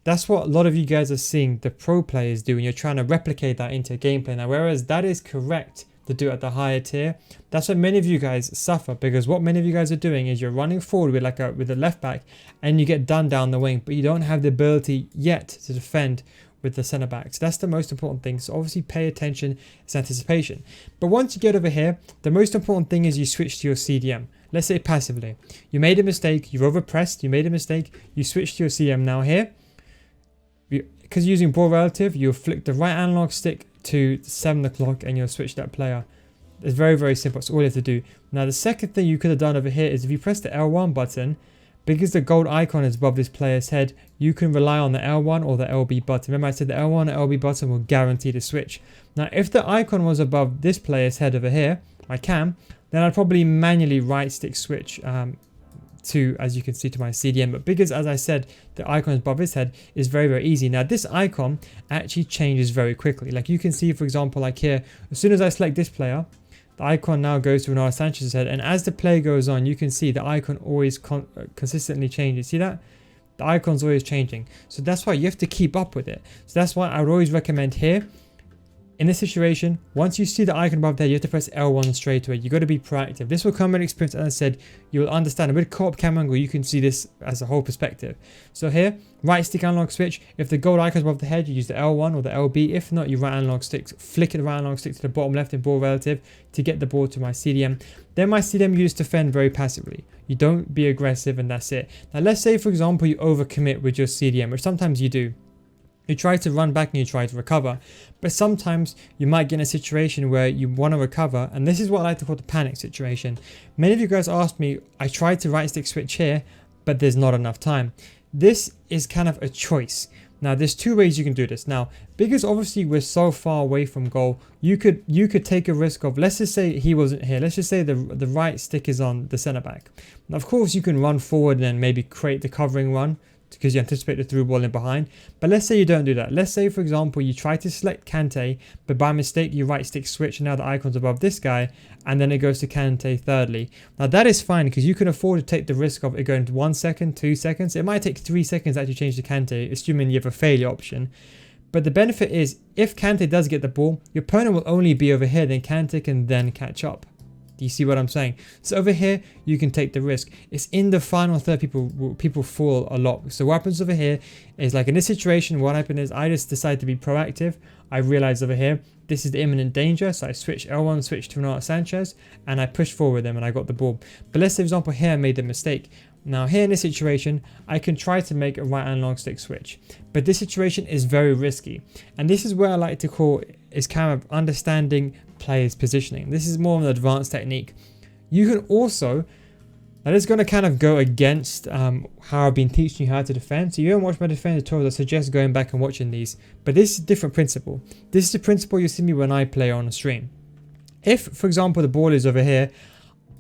S1: That's what a lot of you guys are seeing the pro players do, and you're trying to replicate that into gameplay now, whereas that is correct to do at the higher tier. That's why many of you guys suffer, because what many of you guys are doing is you're running forward with a left back and you get done down the wing, but you don't have the ability yet to defend with the center back. So that's the most important thing. So obviously pay attention, it's anticipation. But once you get over here, the most important thing is you switch to your CDM. Let's say passively. You made a mistake, you've overpressed, you made a mistake, you switch to your CDM. Now here, because using ball relative, you'll flick the right analog stick to 7 o'clock and you'll switch that player. It's very, very simple. It's all you have to do. Now the second thing you could have done over here is if you press the L1 button, because the gold icon is above this player's head, you can rely on the L1 or the LB button. Remember I said the L1 and LB button will guarantee the switch. Now if the icon was above this player's head over here, my cam, then I'd probably manually right stick switch to, as you can see, to my CDM. But because, as I said, the icon above his head is very, very easy. Now this icon actually changes very quickly. Like you can see, for example, like here, as soon as I select this player, the icon now goes to Ronaldo Sanchez's head, and as the play goes on, you can see the icon always consistently changes. See that? The icon's always changing. So that's why you have to keep up with it. So that's why I would always recommend here, in this situation, once you see the icon above there, you have to press L1 straight away. You got to be proactive. This will come with experience. As I said, you will understand. With co-op camera angle, you can see this as a whole perspective. So here, right stick analog switch. If the gold icon is above the head, you use the L1 or the LB. If not, you right analog stick, flick the right analog stick to the bottom left in ball relative to get the ball to my CDM. Then my CDM you just defend very passively. You don't be aggressive, and that's it. Now let's say, for example, you overcommit with your CDM, which sometimes you do. You try to run back and you try to recover, but sometimes you might get in a situation where you want to recover, and this is what I like to call the panic situation. Many of you guys asked me, I tried to right stick switch here, but there's not enough time. This is kind of a choice. Now there's two ways you can do this. Now, because obviously we're so far away from goal, you could take a risk of, let's just say he wasn't here. Let's just say the right stick is on the center back. Now, of course, you can run forward and then maybe create the covering run, because you anticipate the through ball in behind. But let's say you don't do that. Let's say, for example, you try to select Kante, but by mistake you right stick switch, and now the icon's above this guy, and then it goes to Kante thirdly. Now that is fine, because you can afford to take the risk of it going to 1 second, 2 seconds. It might take 3 seconds to actually change to Kante, assuming you have a failure option. But the benefit is, if Kante does get the ball, your opponent will only be over here, then Kante can then catch up. Do you see what I'm saying? So over here, you can take the risk. It's in the final third people fall a lot. So what happens over here is, like in this situation, what happened is I just decided to be proactive. I realized over here, this is the imminent danger. So I switch L1, switch to Ronaldo Sanchez, and I pushed forward them and I got the ball. But let's say, for example, here I made a mistake. Now here in this situation, I can try to make a right analog stick switch, but this situation is very risky. And this is where I like to call is kind of understanding players' positioning. This is more of an advanced technique. You can also, that is going to kind of go against how I've been teaching you how to defend. So you don't watch my defense tutorials, I suggest going back and watching these. But this is a different principle. This is the principle you see me when I play on a stream. If, for example, the ball is over here,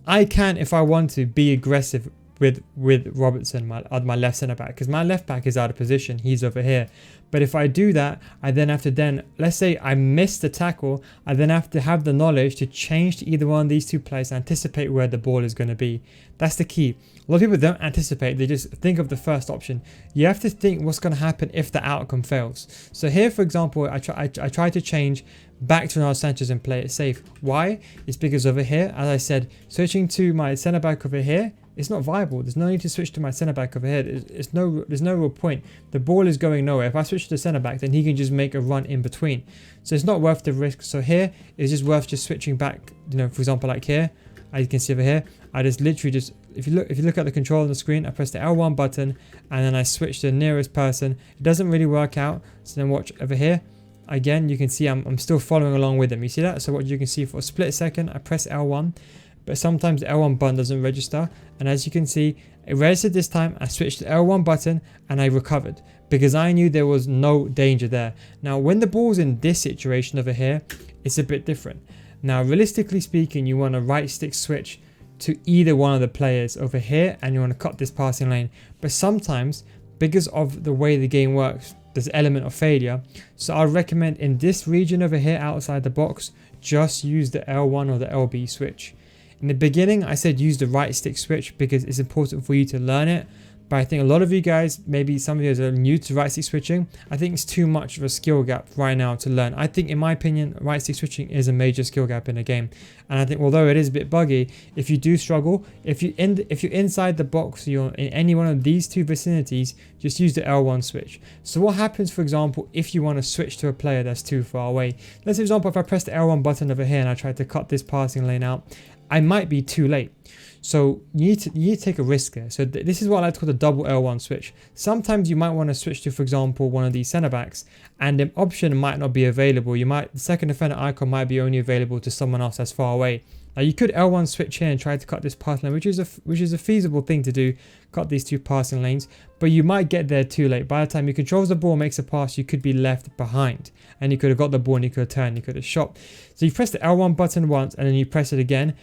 S1: I can, if I want to, be aggressive with Robertson, my left centre back, because my left back is out of position, he's over here. But if I do that, I then have to let's say I miss the tackle, I then have to have the knowledge to change to either one of these two players, anticipate where the ball is going to be. That's the key. A lot of people don't anticipate, they just think of the first option. You have to think what's going to happen if the outcome fails. So here, for example, I try to change back to Ronaldo Sanchez and play it safe. Why? It's because over here, as I said, switching to my centre back over here, it's not viable. There's no need to switch to my centre back over here. There's no real point. The ball is going nowhere. If I switch to the centre back, then he can just make a run in between. So it's not worth the risk. So here, it's just worth just switching back. You know, for example, like here, as you can see over here, I just literally just, if you look at the control on the screen, I press the L1 button and then I switch to the nearest person. It doesn't really work out. So then watch over here. again, you can see I'm still following along with him. You see that? So what you can see, for a split second, I press L1, but sometimes the L1 button doesn't register. And as you can see, it registered this time. I switched to L1 button and I recovered because I knew there was no danger there. Now, when the ball's in this situation over here, it's a bit different. Now, realistically speaking, you want to right stick switch to either one of the players over here and you want to cut this passing lane. But sometimes, because of the way the game works, there's an element of failure. So I recommend in this region over here outside the box, just use the L1 or the LB switch. In the beginning, I said use the right stick switch because it's important for you to learn it. But I think a lot of you guys, maybe some of you guys are new to right stick switching. I think it's too much of a skill gap right now to learn. I think, in my opinion, right stick switching is a major skill gap in the game. And I think although it is a bit buggy, if you do struggle, if you're inside the box, you're in any one of these two vicinities, just use the L1 switch. So what happens, for example, if you want to switch to a player that's too far away? Let's say, for example, if I press the L1 button over here and I try to cut this passing lane out, I might be too late. So you need to take a risk there. So this is what I like to call the double L1 switch. Sometimes you might want to switch to, for example, one of these center backs, and the option might not be available. The second defender icon might be only available to someone else that's far away. Now you could L1 switch here and try to cut this passing lane, which is a feasible thing to do, cut these two passing lanes, but you might get there too late. By the time you control the ball, makes a pass, you could be left behind, and you could have got the ball and you could have turned, you could have shot. So you press the L1 button once and then you press it again.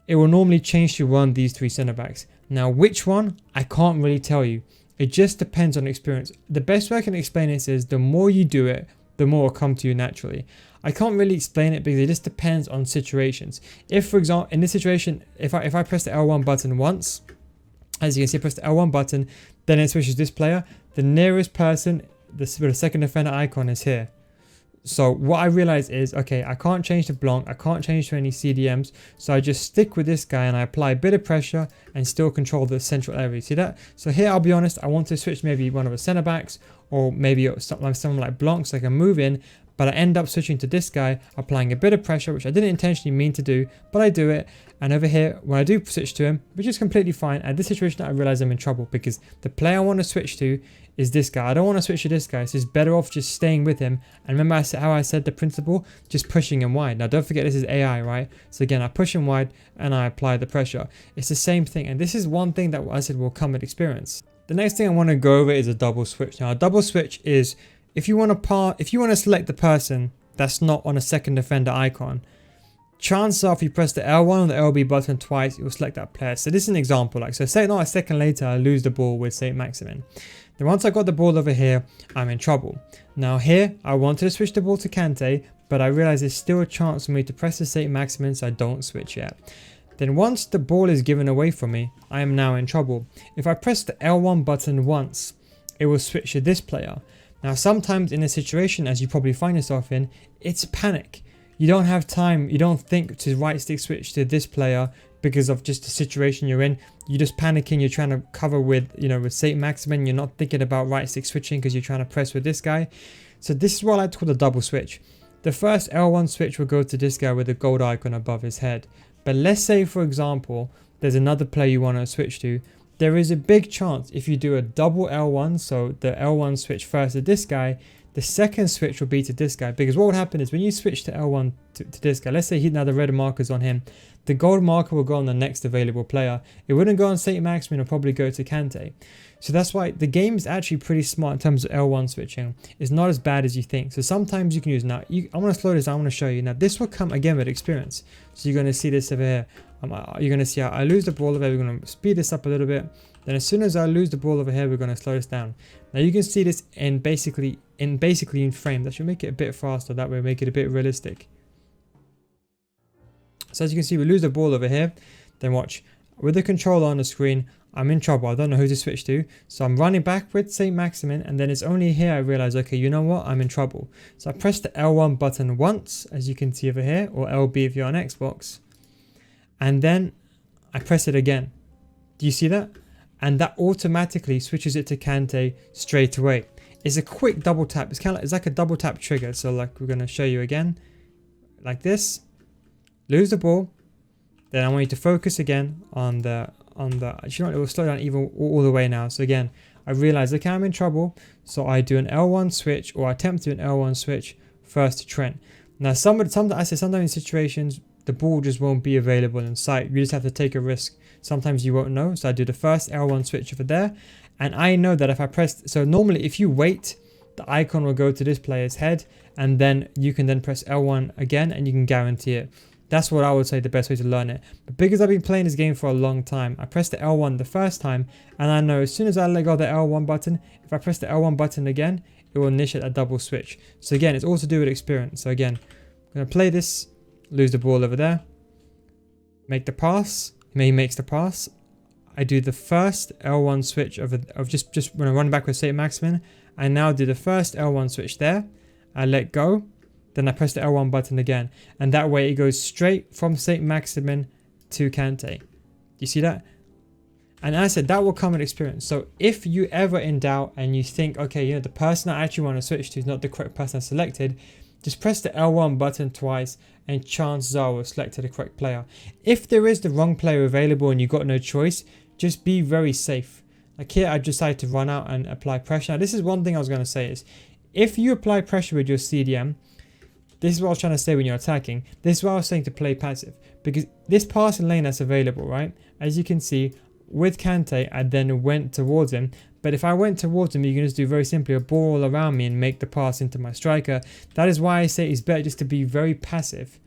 S1: It will normally change to one of these three center backs. Now, which one? I can't really tell you. It just depends on experience. The best way I can explain it is the more you do it, the more it will come to you naturally. I can't really explain it because it just depends on situations. If, for example, in this situation, if I press the L1 button once, as you can see, I press the L1 button, then it switches this player. The nearest person, the second defender icon is here. So what I realized is, okay, I can't change to Blanc, I can't change to any CDMs, so I just stick with this guy and I apply a bit of pressure and still control the central area. See that? So here, I'll be honest, I want to switch maybe one of the center backs or maybe someone like Blanc so I can move in, but I end up switching to this guy, applying a bit of pressure, which I didn't intentionally mean to do, but I do it. And over here, when I do switch to him, which is completely fine, at this situation I realize I'm in trouble because the player I want to switch to is this guy. I don't want to switch to this guy, so it's better off just staying with him. And remember how I said the principle? Just pushing him wide. Now don't forget, this is AI, right? So again, I push him wide and I apply the pressure. It's the same thing, and this is one thing that I said will come with experience. The next thing I want to go over is a double switch. Now a double switch is if you want to select the person that's not on a second defender icon, chances are if you press the L1 or the LB button twice, it will select that player. So this is an example. So say not a second later, I lose the ball with Saint Maximin. Then once I got the ball over here, I'm in trouble. Now here, I wanted to switch the ball to Kante, but I realized there's still a chance for me to press the Saint Maximin, so I don't switch yet. Then once the ball is given away from me, I am now in trouble. If I press the L1 button once, it will switch to this player. Now sometimes in a situation, as you probably find yourself in, it's panic. You don't have time, you don't think to right stick switch to this player because of just the situation you're in. You're just panicking, you're trying to cover with Saint Maximin, you're not thinking about right stick switching because you're trying to press with this guy. So this is what I like to call the double switch. The first L1 switch will go to this guy with the gold icon above his head. But let's say, for example, there's another player you want to switch to. There is a big chance if you do a double L1, so the L1 switch first to this guy, the second switch will be to this guy. Because what would happen is when you switch to L1 to this guy, let's say now the red marker's on him, the gold marker will go on the next available player. It wouldn't go on Saint Maximin, it'll probably go to Kante. So that's why the game is actually pretty smart in terms of L1 switching. It's not as bad as you think. So sometimes you can use, now I want to slow this down, I want to show you. Now this will come again with experience. So you're going to see this over here. You're going to see how I lose the ball over here. We're going to speed this up a little bit. Then as soon as I lose the ball over here, we're going to slow this down. Now you can see this in basically in frame. That should make it a bit faster. That way make it a bit realistic. So as you can see, we lose the ball over here. Then watch. With the controller on the screen, I'm in trouble. I don't know who to switch to. So I'm running back with Saint Maximin, and then it's only here I realize, okay, you know what? I'm in trouble. So I press the L1 button once, as you can see over here, or LB if you're on Xbox. And then I press it again. Do you see that? And that automatically switches it to Kante straight away. It's a quick double tap. It's like a double tap trigger. So like we're going to show you again, like this. Lose the ball. Then I want you to focus again on the actually it will slow down even all the way now. So again, I realize, okay, I'm in trouble. So I do an L1 switch, or I attempt to do an L1 switch first to Trent. Now, sometimes in situations, the ball just won't be available in sight. You just have to take a risk. Sometimes you won't know. So I do the first L1 switch over there. And I know that if I press, so normally if you wait, the icon will go to this player's head, and then you can then press L1 again and you can guarantee it. That's what I would say the best way to learn it. But because I've been playing this game for a long time, I pressed the L1 the first time, and I know as soon as I let go of the L1 button, if I press the L1 button again, it will initiate a double switch. So again, it's all to do with experience. So again, I'm going to play this, lose the ball over there, make the pass, he makes the pass. I do the first L1 switch of just when I run back with St. Maximin, I now do the first L1 switch there, I let go, then I press the L1 button again, and that way it goes straight from St. Maximin to Kante. You see that? And as I said, that will come with experience. So if you ever in doubt and you think, okay, you know, the person I actually want to switch to is not the correct person I selected, just press the L1 button twice and chances are we'll select the correct player. If there is the wrong player available and you've got no choice, just be very safe. Like here, I decided to run out and apply pressure. Now, this is one thing I was going to say is, if you apply pressure with your CDM, this is what I was trying to say when you're attacking. This is what I was saying to play passive. Because this passing lane that's available, right? As you can see, with Kante, I then went towards him. But if I went towards him, you can just do very simply a ball all around me and make the pass into my striker. That is why I say it's better just to be very passive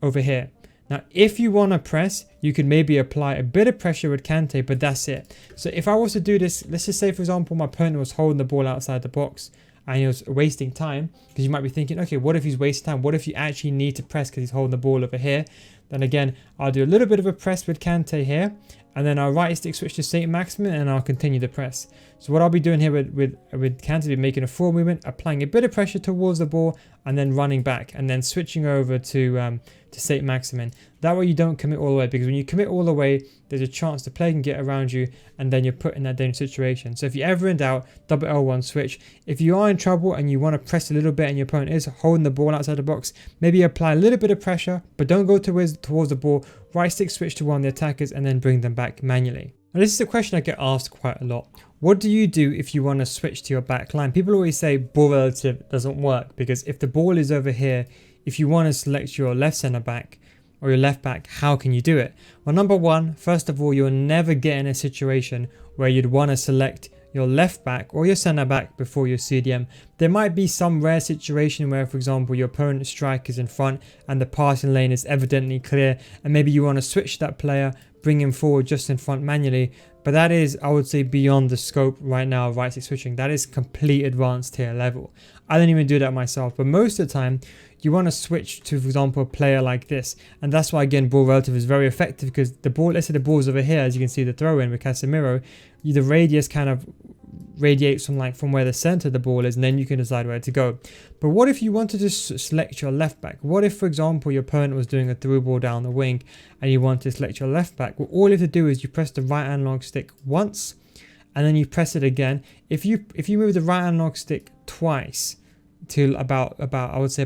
S1: over here. Now, if you want to press, you could maybe apply a bit of pressure with Kante, but that's it. So if I was to do this, let's just say, for example, my opponent was holding the ball outside the box and he was wasting time, because you might be thinking, okay, what if he's wasting time? What if you actually need to press because he's holding the ball over here? Then again, I'll do a little bit of a press with Kante here, and then I'll right stick switch to St. Maximin and I'll continue the press. So what I'll be doing here with Kante, be making a forward movement, applying a bit of pressure towards the ball, and then running back, and then switching over to St. Maximin. That way you don't commit all the way, because when you commit all the way, there's a chance the player can get around you, and then you're put in that dangerous situation. So if you're ever in doubt, double L1 switch. If you are in trouble and you want to press a little bit and your opponent is holding the ball outside the box, maybe apply a little bit of pressure, but don't go towards the ball. Right stick switch to one of the attackers and then bring them back manually. Now, this is a question I get asked quite a lot. What do you do if you want to switch to your back line? People always say ball relative doesn't work, because if the ball is over here, if you want to select your left centre back or your left back, how can you do it? Well, number one, first of all, you'll never get in a situation where you'd want to select your left back or your centre back before your CDM. There might be some rare situation where, for example, your opponent's striker is in front and the passing lane is evidently clear, and maybe you want to switch that player, bring him forward just in front manually. But that is, I would say, beyond the scope right now of right stick switching. That is complete advanced tier level. I don't even do that myself, but most of the time you want to switch to, for example, a player like this. And that's why, again, ball relative is very effective, because the ball, let's say the ball's over here, as you can see the throw in with Casemiro, the radius kind of radiates from where the center of the ball is, and then you can decide where to go. But what if you wanted to select your left back? What if, for example, your opponent was doing a through ball down the wing and you want to select your left back? Well, all you have to do is you press the right analog stick once and then you press it again. If you move the right analog stick twice till about I would say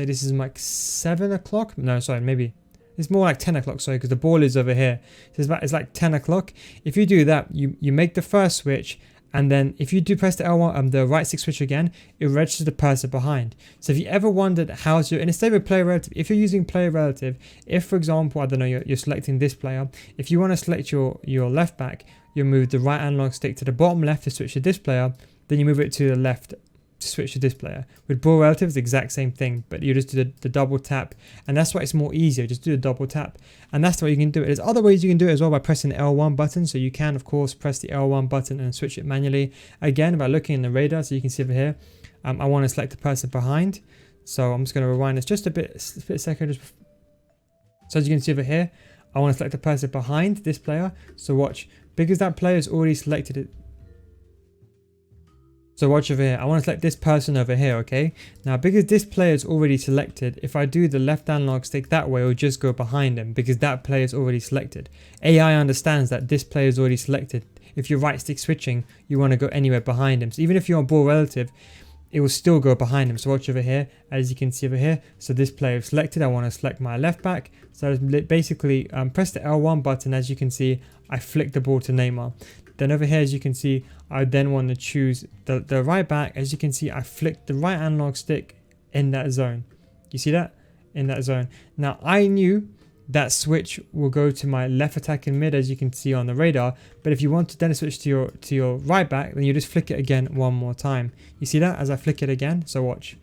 S1: this is like 7 o'clock. No, sorry, maybe it's more like 10 o'clock, sorry, because the ball is over here. So it's like 10 o'clock. If you do that, you make the first switch, and then if you do press the L1, the right stick switch again, it registers the person behind. So if you ever wondered how to, and instead of player relative, if you're using player relative, if, for example, I don't know, you're selecting this player, if you want to select your left back, you move the right analog stick to the bottom left to switch to this player, then you move it to the left to switch to this player. With ball relative, it's the exact same thing, but you just do the double tap, and that's why it's more easier. Just do the double tap, and that's the way you can do it. There's other ways you can do it as well, by pressing the L1 button. So you can, of course, press the L1 button and switch it manually. Again, by looking in the radar, so you can see over here, I want to select the person behind. So I'm just going to rewind this just a second. So as you can see over here, I want to select the person behind this player. So watch, because that player is already selected it. So watch over here, I want to select this person over here, okay? Now, because this player is already selected, if I do the left analog stick that way, it'll just go behind him, because that player is already selected. AI understands that this player is already selected. If you're right stick switching, you want to go anywhere behind him. So even if you're on ball relative, it will still go behind him. So watch over here, as you can see over here. So this player is selected, I want to select my left back. So basically press the L1 button, as you can see, I flick the ball to Neymar. Then over here, as you can see, I then want to choose the right back. As you can see, I flick the right analog stick in that zone. You see that? In that zone. Now I knew that switch will go to my left attacking mid, as you can see on the radar, but if you want to then switch to your right back, then you just flick it again one more time. You see that as I flick it again? So watch.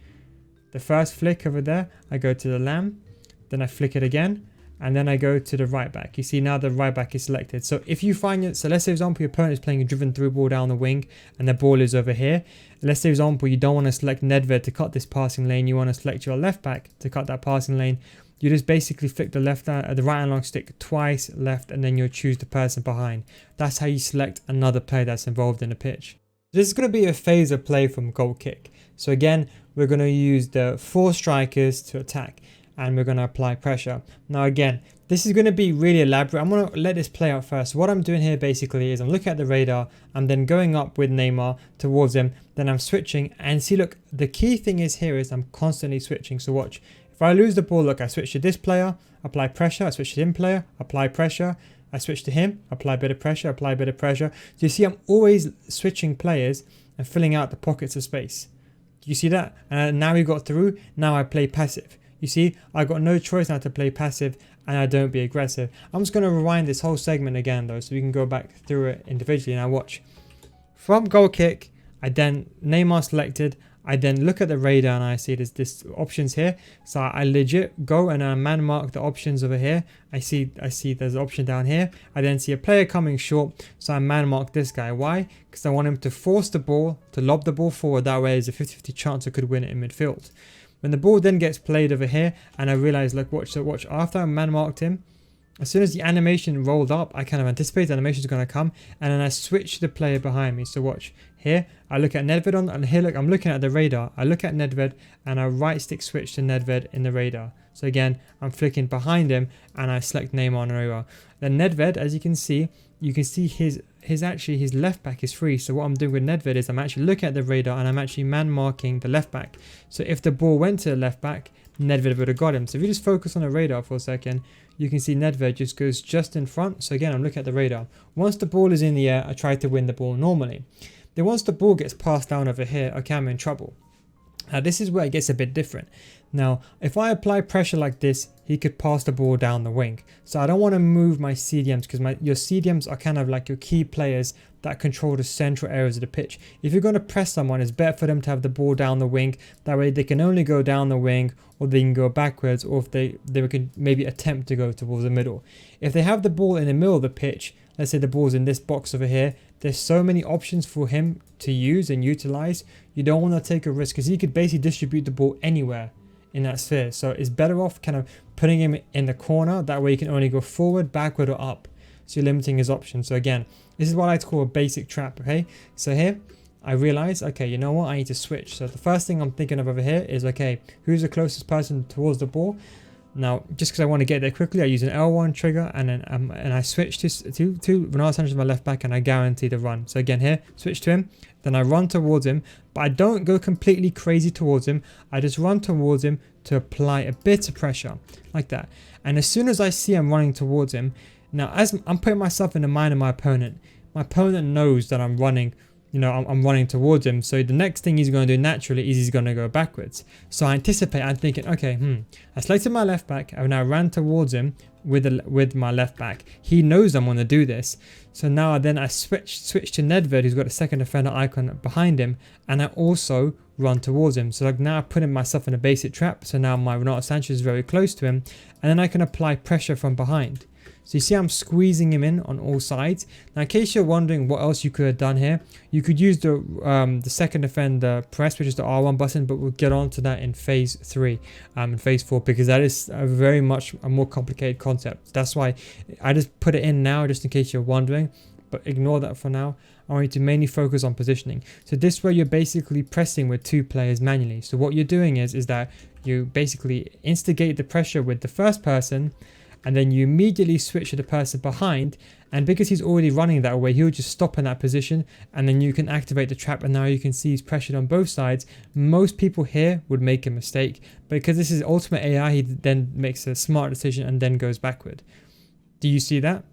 S1: The first flick over there, I go to the lamb, then I flick it again, and then I go to the right back. You see now the right back is selected. So if you find it, so let's say for example your opponent is playing a driven through ball down the wing and the ball is over here. Let's say for example you don't want to select Nedved to cut this passing lane, you want to select your left back to cut that passing lane. You just basically flick the right analog stick twice left, and then you'll choose the person behind. That's how you select another player that's involved in the pitch. This is going to be a phase of play from goal kick. So again, we're going to use the 4 strikers to attack, and we're going to apply pressure. Now again, this is going to be really elaborate. I'm going to let this play out first. What I'm doing here basically is I'm looking at the radar, I'm then going up with Neymar towards him, then I'm switching, and see, look, the key thing is here is I'm constantly switching. So watch. If I lose the ball, look, I switch to this player, apply pressure, I switch to him player, apply pressure, I switch to him, apply a bit of pressure, apply a bit of pressure. So you see I'm always switching players and filling out the pockets of space. You see that? And now we got through, now I play passive. You see, I got no choice now to play passive, and I don't be aggressive. I'm just going to rewind this whole segment again though, so we can go back through it individually. Now watch. From goal kick, I then Neymar selected, I then look at the radar and I see there's this options here. So I legit go and I man mark the options over here. I see there's an option down here. I then see a player coming short. So I man mark this guy. Why? Because I want him to force the ball, to lob the ball forward. That way there's a 50-50 chance I could win it in midfield. When the ball then gets played over here and I realize, like, watch, after I man marked him, as soon as the animation rolled up, I kind of anticipated the animation is going to come, and then I switch the player behind me. So watch here, I look at Nedved on, and here look, I'm looking at the radar. I look at Nedved and I right stick switch to Nedved in the radar. So again, I'm flicking behind him and I select Neymar on the radar. Then Nedved, as you can see his left back is free. So what I'm doing with Nedved is I'm actually looking at the radar and I'm actually man marking the left back. So if the ball went to the left back, Nedved would have got him. So if you just focus on the radar for a second, you can see Nedved just goes just in front. So again, I'm looking at the radar. Once the ball is in the air, I try to win the ball normally. Then once the ball gets passed down over here, okay, I'm in trouble. Now this is where it gets a bit different. Now, if I apply pressure like this, he could pass the ball down the wing. So I don't want to move my CDMs, because your CDMs are kind of like your key players that control the central areas of the pitch. If you're going to press someone, it's better for them to have the ball down the wing. That way they can only go down the wing, or they can go backwards, or if they can maybe attempt to go towards the middle. If they have the ball in the middle of the pitch, let's say the ball's in this box over here, there's so many options for him to use and utilize. You don't want to take a risk, because he could basically distribute the ball anywhere in that sphere. So it's better off kind of putting him in the corner. That way you can only go forward, backward, or up. So you're limiting his options. So again, this is what I like to call a basic trap. Okay, so here I realize, okay, you know what, I need to switch. So the first thing I'm thinking of over here is, okay, who's the closest person towards the ball? Now, just because I want to get there quickly, I use an L1 trigger, and then and I switch to Ronaldo Sanchez, my left back, and I guarantee the run. So again here, switch to him, then I run towards him, but I don't go completely crazy towards him. I just run towards him to apply a bit of pressure, like that. And as soon as I see I'm running towards him, now as I'm putting myself in the mind of my opponent knows that I'm running. I'm running towards him. So the next thing he's going to do naturally is he's going to go backwards. So I anticipate, I'm thinking, okay, I selected my left back. I now ran towards him with my left back. He knows I'm going to do this. So now I switch to Nedved, who's got a second defender icon behind him. And I also run towards him. So like now I'm putting myself in a basic trap. So now my Ronaldo Sanchez is very close to him. And then I can apply pressure from behind. So you see I'm squeezing him in on all sides. Now in case you're wondering what else you could have done here, you could use the second defender press, which is the R1 button, but we'll get on to that in phase 3 and phase 4, because that is very much a more complicated concept. That's why I just put it in now, just in case you're wondering, but ignore that for now. I want you to mainly focus on positioning. So this way you're basically pressing with 2 players manually. So what you're doing is that you basically instigate the pressure with the first person, and then you immediately switch to the person behind, and because he's already running that way, he'll just stop in that position, and then you can activate the trap, and now you can see he's pressured on both sides. Most people here would make a mistake, but because this is ultimate AI, he then makes a smart decision and then goes backward. Do you see that?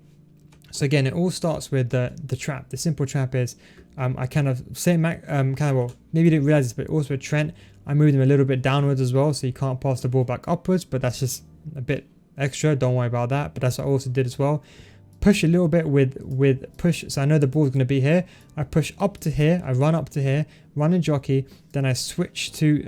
S1: So again, it all starts with the trap. The simple trap is I kind of say well, maybe you didn't realize this, but also with Trent, I moved him a little bit downwards as well, so you can't pass the ball back upwards, but that's just a bit extra, don't worry about that. But that's what I also did as well. Push a little bit with push, so I know the ball's going to be here. I push up to here, I run up to here, run and jockey, then I switch to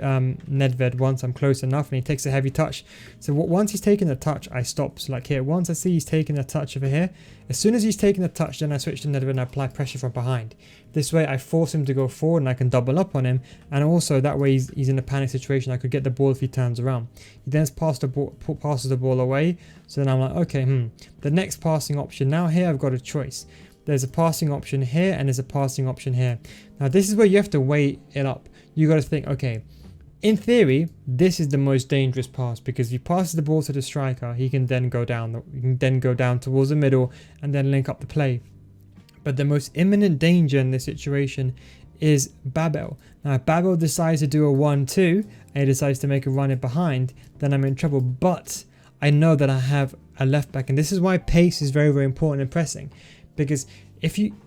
S1: Nedved once I'm close enough, and he takes a heavy touch. So once he's taken the touch, I stop. So like here, once I see he's taking a touch over here, as soon as he's taking the touch, then I switch to Nedved and I apply pressure from behind. This way I force him to go forward and I can double up on him, and also that way he's in a panic situation. I could get the ball if he turns around. He then passes the ball away, so then I'm like, okay, the next passing option. Now here I've got a choice. There's a passing option here and there's a passing option here. Now this is where you have to weigh it up. You got to think, okay, in theory, this is the most dangerous pass, because if he passes the ball to the striker, he can then go down. He can then go down towards the middle and then link up the play. But the most imminent danger in this situation is Babel. Now if Babel decides to do a 1-2 and he decides to make a run in behind, then I'm in trouble. But I know that I have a left back, and this is why pace is very, very important in pressing. Because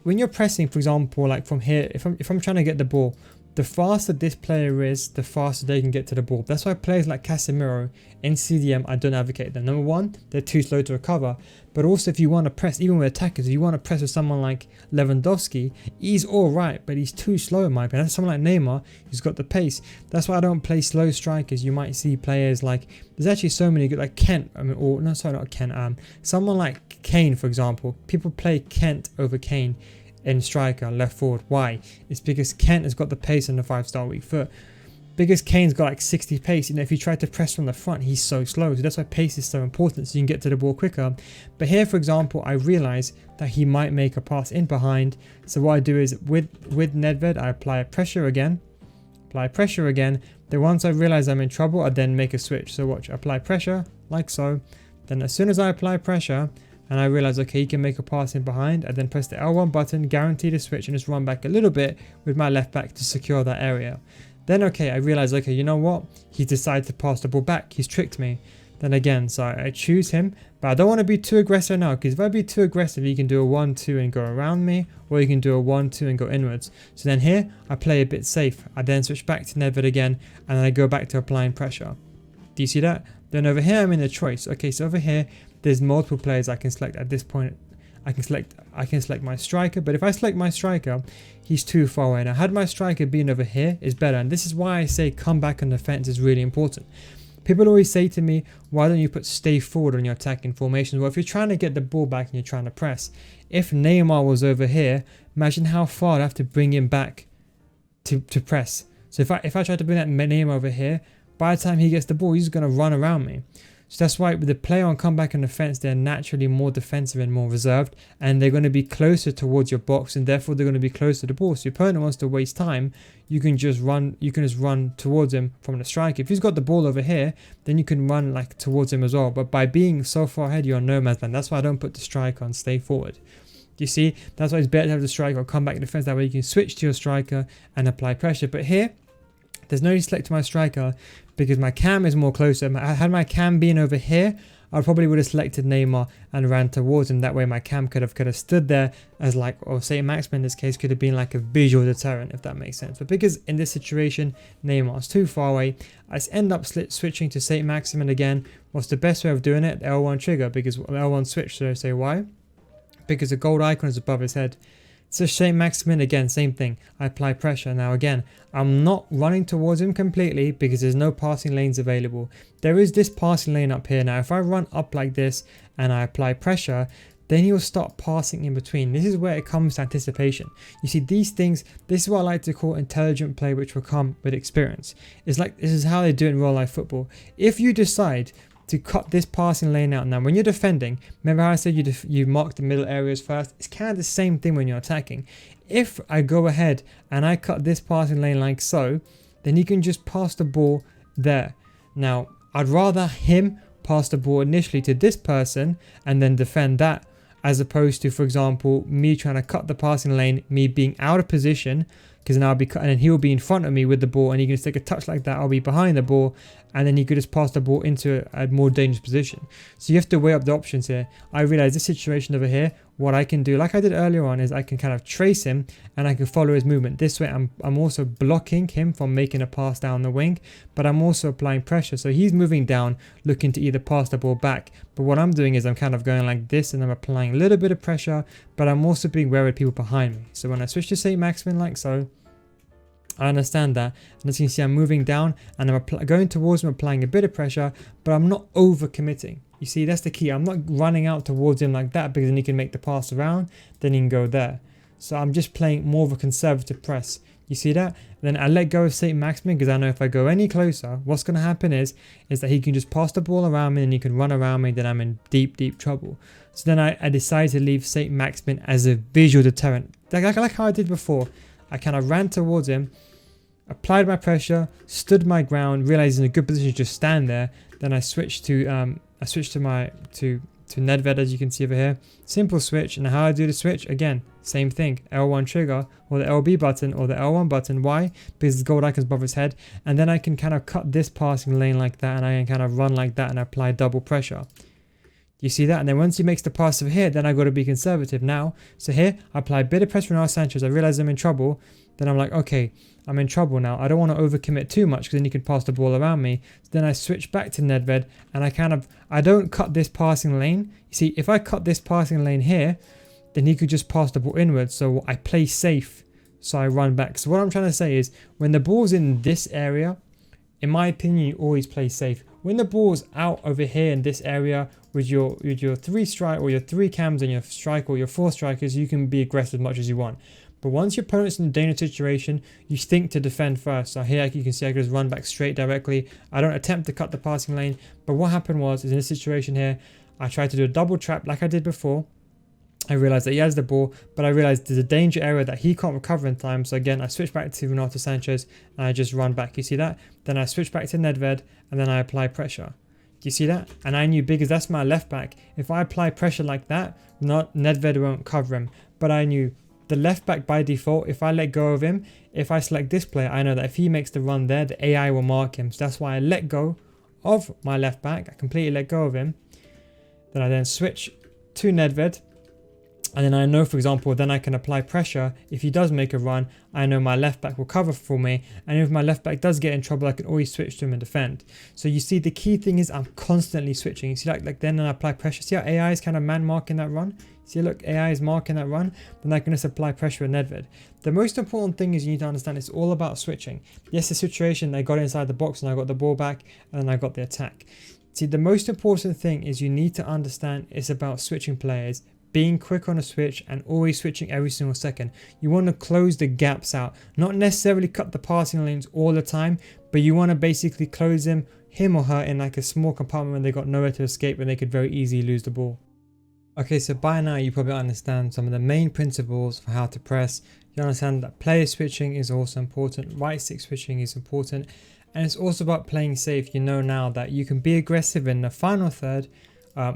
S1: when you're pressing, for example, like from here, if I'm trying to get the ball, the faster this player is, the faster they can get to the ball. That's why players like Casemiro in CDM, I don't advocate them. Number one, they're too slow to recover. But also if you want to press, even with attackers, if you want to press with someone like Lewandowski, he's alright, but he's too slow in my opinion. That's someone like Neymar, who's got the pace. That's why I don't play slow strikers. You might see players like, there's actually so many good, like Kent, someone like Kane, for example. People play Kent over Kane in striker, left forward. Why? It's because Kent has got the pace and the 5-star weak foot. Because Kane's got like 60 pace, if you try to press from the front, he's so slow. So that's why pace is so important, so you can get to the ball quicker. But here, for example, I realize that he might make a pass in behind. So what I do is with Nedved, I apply pressure again. Then once I realize I'm in trouble, I then make a switch. So watch, apply pressure like so. Then as soon as I apply pressure, and I realize, okay, he can make a pass in behind, I then press the L1 button, guarantee the switch, and just run back a little bit with my left back to secure that area. Then, okay, I realize, okay, you know what? He decided to pass the ball back. He's tricked me. Then again, so I choose him, but I don't want to be too aggressive now, because if I be too aggressive, he can do a 1-2 and go around me, or he can do a 1-2 and go inwards. So then here, I play a bit safe. I then switch back to Nedved again, and then I go back to applying pressure. Do you see that? Then over here, I'm in a choice. Okay, so over here, there's multiple players I can select at this point. I can select my striker, but if I select my striker, he's too far away. Now, had my striker been over here, is better. And this is why I say come back on defense is really important. People always say to me, why don't you put stay forward on your attacking formations? Well, if you're trying to get the ball back and you're trying to press, if Neymar was over here, imagine how far I'd have to bring him back to press. So if I try to bring that Neymar over here, by the time he gets the ball, he's going to run around me. So that's why with the player on comeback on defense, they're naturally more defensive and more reserved, and they're going to be closer towards your box, and therefore they're going to be closer to the ball. So your opponent wants to waste time, you can just run towards him from the strike. If he's got the ball over here, then you can run like towards him as well. But by being so far ahead, you're on no man's land. That's why I don't put the striker on stay forward. You see, that's why it's better to have the striker on comeback defense. That way you can switch to your striker and apply pressure. But here, there's no need to select my striker because my cam is more closer. Had my cam been over here, I probably would have selected Neymar and ran towards him. That way my cam could have stood there as like, or St. Maximin in this case could have been like a visual deterrent, if that makes sense. But because in this situation, Neymar's too far away, I end up switching to St. Maximin again. What's the best way of doing it? The L1 trigger, because L1 switch. So I say why? Because the gold icon is above his head. So St. Maximin again, same thing. I apply pressure. Now again, I'm not running towards him completely because there's no passing lanes available. There is this passing lane up here. Now if I run up like this and I apply pressure, then he will start passing in between. This is where it comes to anticipation. You see these things, this is what I like to call intelligent play, which will come with experience. It's like, this is how they do it in real life football. If you decide to cut this passing lane out. Now when you're defending, remember how I said you mark the middle areas first? It's kind of the same thing when you're attacking. If I go ahead and I cut this passing lane like so, then you can just pass the ball there. Now I'd rather him pass the ball initially to this person and then defend that, as opposed to, for example, me trying to cut the passing lane, me being out of position, because then and then he'll be in front of me with the ball, and he can just take a touch like that. I'll be behind the ball, and then he could just pass the ball into a more dangerous position. So you have to weigh up the options here. I realize this situation over here, what I can do, like I did earlier on, is I can kind of trace him and I can follow his movement. This way I'm also blocking him from making a pass down the wing, but I'm also applying pressure. So he's moving down, looking to either pass the ball back. But what I'm doing is I'm kind of going like this, and I'm applying a little bit of pressure, but I'm also being wary of people behind me. So when I switch to St. Maximin like so, I understand that, and as you can see, I'm moving down and I'm going towards him, applying a bit of pressure, but I'm not over committing. You see, that's the key. I'm not running out towards him like that, because then he can make the pass around, then he can go there. So I'm just playing more of a conservative press. You see that? Then I let go of St. Maximin, because I know if I go any closer, what's going to happen is that he can just pass the ball around me and he can run around me, then I'm in deep trouble. So then I decided to leave St. Maximin as a visual deterrent. Like how I did before. I kind of ran towards him, applied my pressure, stood my ground, realized in a good position to just stand there. Then I switched to Nedved, as you can see over here. Simple switch. And how I do the switch, again, same thing. L1 trigger, or the LB button, or the L1 button. Why? Because the gold icon's above his head. And then I can kind of cut this passing lane like that, and I can kind of run like that and apply double pressure. You see that? And then once he makes the pass over here, then I got to be conservative now. So here, I apply a bit of pressure on Renato Sanches. I realize I'm in trouble. Then I'm like, okay, I'm in trouble now. I don't want to overcommit too much, because then he can pass the ball around me. So then I switch back to Nedved, and I don't cut this passing lane. You see, if I cut this passing lane here, then he could just pass the ball inwards. So I play safe. So I run back. So what I'm trying to say is, when the ball's in this area, in my opinion, you always play safe. When the ball's out over here in this area with your 3 strike, or your 3 cams and your strike, or your 4 strikers, you can be aggressive as much as you want. But once your opponent's in a dangerous situation, you think to defend first. So here you can see I can just run back straight directly. I don't attempt to cut the passing lane. But what happened was, in this situation here, I tried to do a double trap like I did before. I realized that he has the ball, but I realized there's a danger area that he can't recover in time. So again, I switch back to Renato Sanches and I just run back. You see that? Then I switch back to Nedved, and then I apply pressure. Do you see that? And I knew, because that's my left back, if I apply pressure like that, Nedved won't cover him. But I knew the left back by default, if I let go of him, if I select this player, I know that if he makes the run there, the AI will mark him. So that's why I let go of my left back. I completely let go of him. Then I then switch to Nedved. And then I know, for example, then I can apply pressure. If he does make a run, I know my left back will cover for me. And if my left back does get in trouble, I can always switch to him and defend. So you see, the key thing is I'm constantly switching. You see, like then I apply pressure. See how AI is kind of man marking that run? See, look, AI is marking that run. Then I can just apply pressure with Nedved. The most important thing is you need to understand it's all about switching. Yes, the situation, I got inside the box and I got the ball back, and then I got the attack. See, the most important thing is you need to understand it's about switching players, being quick on a switch, and always switching every single second. You want to close the gaps out, not necessarily cut the passing lanes all the time, but you want to basically close him or her in like a small compartment where they got nowhere to escape and they could very easily lose the ball. Okay, so by now you probably understand some of the main principles for how to press. You understand that player switching is also important, right stick switching is important, and it's also about playing safe. You know now that you can be aggressive in the final third,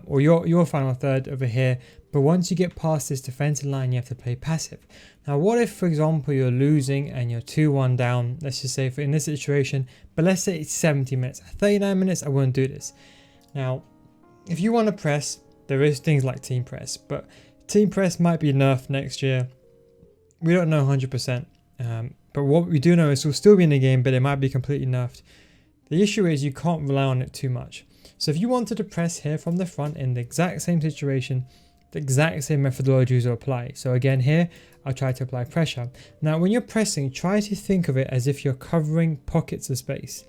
S1: or your final third over here, but once you get past this defensive line, you have to play passive. Now, what if, for example, you're losing and you're 2-1 down, let's just say in this situation, but let's say it's 70 minutes. 39 minutes, I won't do this. Now, if you want to press, there is things like team press, but team press might be nerfed next year. We don't know 100%, but what we do know is we'll still be in the game, but it might be completely nerfed. The issue is you can't rely on it too much. So if you wanted to press here from the front in the exact same situation, the exact same methodologies will apply. So again here, I'll try to apply pressure. Now when you're pressing, try to think of it as if you're covering pockets of space.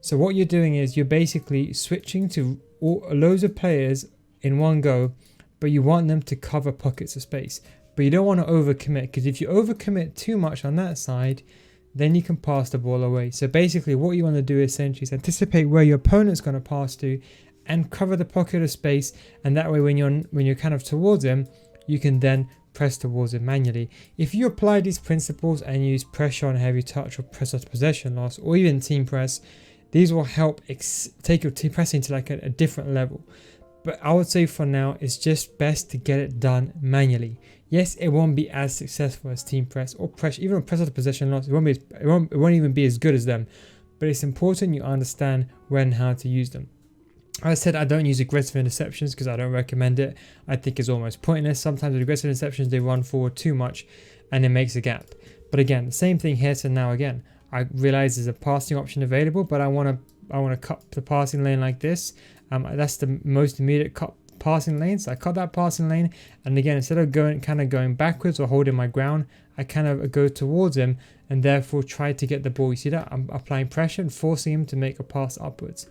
S1: So what you're doing is you're basically switching to loads of players in one go, but you want them to cover pockets of space. But you don't want to overcommit, because if you overcommit too much on that side, then you can pass the ball away. So basically what you want to do essentially is anticipate where your opponent's going to pass to and cover the pocket of space, and that way when you're kind of towards him, you can then press towards him manually. If you apply these principles and use pressure on heavy touch or press after possession loss or even team press, these will help take your team pressing to like a different level. But I would say for now, it's just best to get it done manually. Yes, it won't be as successful as team press or pressure, even press after possession loss. It won't even be as good as them. But it's important you understand when and how to use them. As I said, I don't use aggressive interceptions because I don't recommend it. I think it's almost pointless. Sometimes with aggressive interceptions, they run forward too much and it makes a gap. But again, the same thing here. So now again, I realize there's a passing option available, but I want to cut the passing lane like this. That's the most immediate cut passing lane. So I cut that passing lane, and again, instead of going backwards or holding my ground, I kind of go towards him and therefore try to get the ball. You see that? I'm applying pressure and forcing him to make a pass upwards.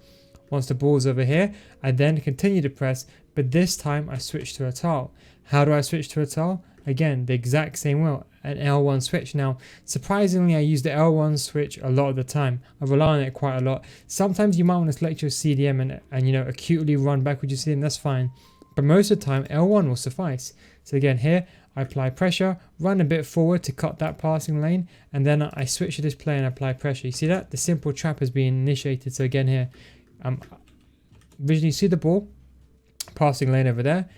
S1: Once the ball's over here, I then continue to press, but this time I switch to a tile. How do I switch to a tile? Again, the exact same way, an L1 switch. Now, surprisingly, I use the L1 switch a lot of the time. I rely on it quite a lot. Sometimes you might want to select your CDM and you know, acutely run back with your CDM, that's fine. But most of the time, L1 will suffice. So again, here, I apply pressure, run a bit forward to cut that passing lane, and then I switch to this play and apply pressure. You see that? The simple trap has been initiated. So again here, visually see the ball, passing lane over there,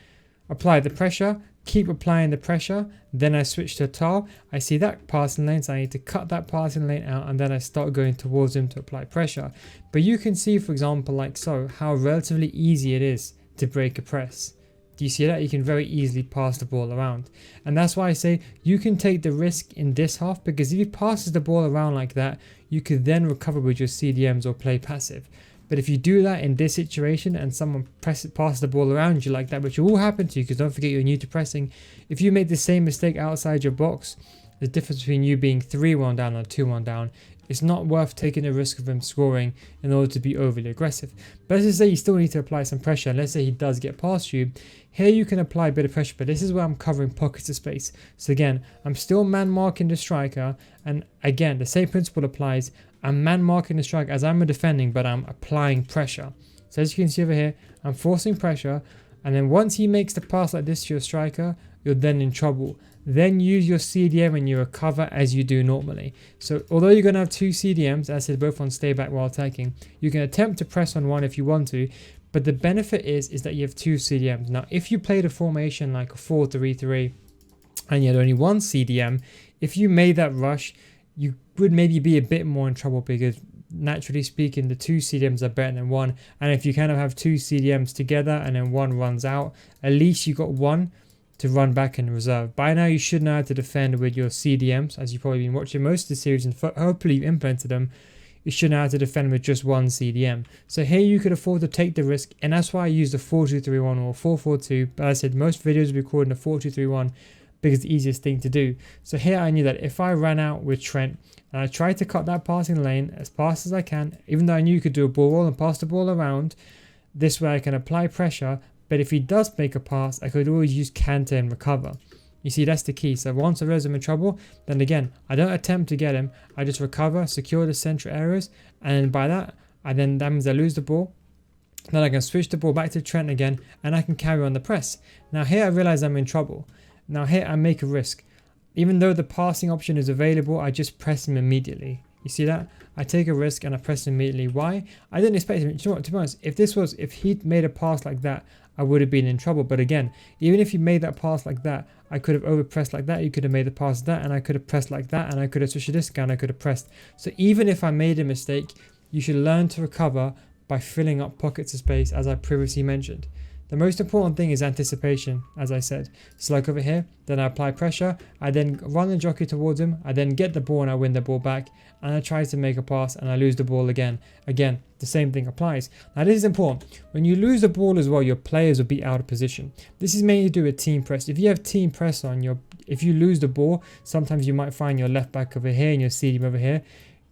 S1: apply the pressure, keep applying the pressure, then I switch to a tile. I see that passing lane, so I need to cut that passing lane out, and then I start going towards him to apply pressure. But you can see, for example, like so, how relatively easy it is to break a press. Do you see that? You can very easily pass the ball around. And that's why I say you can take the risk in this half, because if he passes the ball around like that, you could then recover with your CDMs or play passive. But if you do that in this situation and someone passes the ball around you like that, which will happen to you, because don't forget you're new to pressing, if you make the same mistake outside your box, the difference between you being 3-1 down or 2-1 down, it's not worth taking the risk of him scoring in order to be overly aggressive. But let's just say you still need to apply some pressure, and let's say he does get past you. Here you can apply a bit of pressure, but this is where I'm covering pockets of space. So again, I'm still man marking the striker, and again, the same principle applies. I'm man marking the striker as I'm defending, but I'm applying pressure. So as you can see over here, I'm forcing pressure, and then once he makes the pass like this to your striker, you're then in trouble. Then use your CDM and you recover as you do normally. So although you're going to have two CDMs, as I said, both on stay back while attacking, you can attempt to press on one if you want to, but the benefit is that you have two CDMs. Now, if you played a formation like a 4-3-3 and you had only one CDM, if you made that rush, you would maybe be a bit more in trouble, because naturally speaking, the two CDMs are better than one. And if you kind of have two CDMs together and then one runs out, at least you got one to run back in reserve. By now you should know how to defend with your CDMs, as you've probably been watching most of the series and hopefully you've implemented them. You should know how to defend with just one CDM. So here you could afford to take the risk, and that's why I use the 4-2-3-1 or 4-4-2. But as I said, most videos will be recorded in a 4-2-3-1 because it's the easiest thing to do. So here I knew that if I ran out with Trent and I tried to cut that passing lane as fast as I can, even though I knew you could do a ball roll and pass the ball around, this way I can apply pressure. But if he does make a pass, I could always use Kante and recover. You see, that's the key. So once I realize I'm in trouble, then again, I don't attempt to get him. I just recover, secure the central areas, and by that means I lose the ball. Then I can switch the ball back to Trent again, and I can carry on the press. Now here I realize I'm in trouble. Now here I make a risk. Even though the passing option is available, I just press him immediately. You see that? I take a risk and I press him immediately. Why? I didn't expect him. You know what, to be honest, if he'd made a pass like that, I would have been in trouble. But again, even if you made that pass like that, I could have overpressed like that. You could have made the pass like that, and I could have pressed like that, and I could have switched to this guy, and I could have pressed. So even if I made a mistake, you should learn to recover by filling up pockets of space, as I previously mentioned. The most important thing is anticipation, as I said. So like over here, then I apply pressure, I then run the jockey towards him, I then get the ball and I win the ball back, and I try to make a pass and I lose the ball again. Again, the same thing applies. Now this is important. When you lose the ball as well, your players will be out of position. This is mainly to do with team press. If you have team press on, if you lose the ball, sometimes you might find your left back over here and your CDM over here.